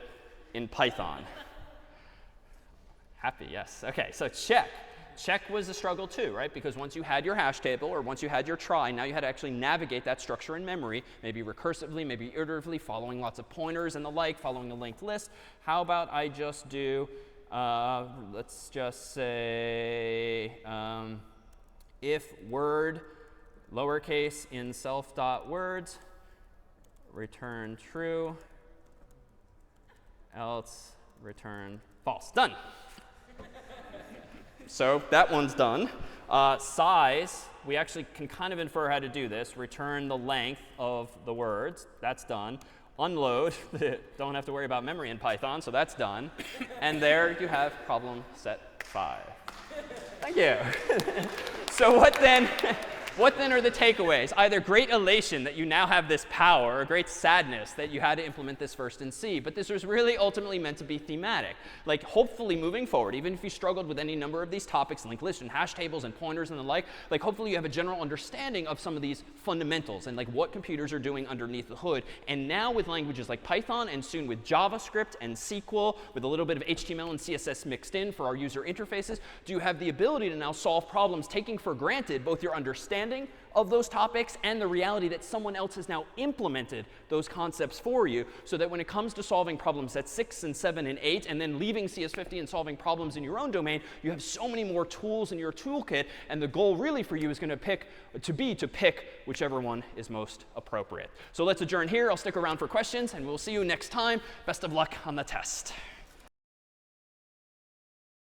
in Python. Happy, yes. OK, so check. Check was a struggle too, right? Because once you had your hash table or once you had your trie, now you had to actually navigate that structure in memory, maybe recursively, maybe iteratively, following lots of pointers and the like, following a linked list. How about I just do, let's just say, if word lowercase in self.words, return true, else return false. Done. So that one's done. Size, we actually can kind of infer how to do this. Return the length of the words. That's done. Unload, don't have to worry about memory in Python, so that's done. And there you have problem set 5. Thank you. So what then are the takeaways? Either great elation that you now have this power, or great sadness that you had to implement this first in C. But this was really ultimately meant to be thematic. Like, hopefully moving forward, even if you struggled with any number of these topics, linked lists and hash tables and pointers and the like, hopefully you have a general understanding of some of these fundamentals and like what computers are doing underneath the hood. And now with languages like Python and soon with JavaScript and SQL, with a little bit of HTML and CSS mixed in for our user interfaces, do you have the ability to now solve problems taking for granted both your understanding understanding of those topics and the reality that someone else has now implemented those concepts for you, so that when it comes to solving problems at 6 and 7 and 8, and then leaving CS50 and solving problems in your own domain, you have so many more tools in your toolkit, and the goal really for you is going to be to pick whichever one is most appropriate. So let's adjourn here. I'll stick around for questions, and we'll see you next time. Best of luck on the test.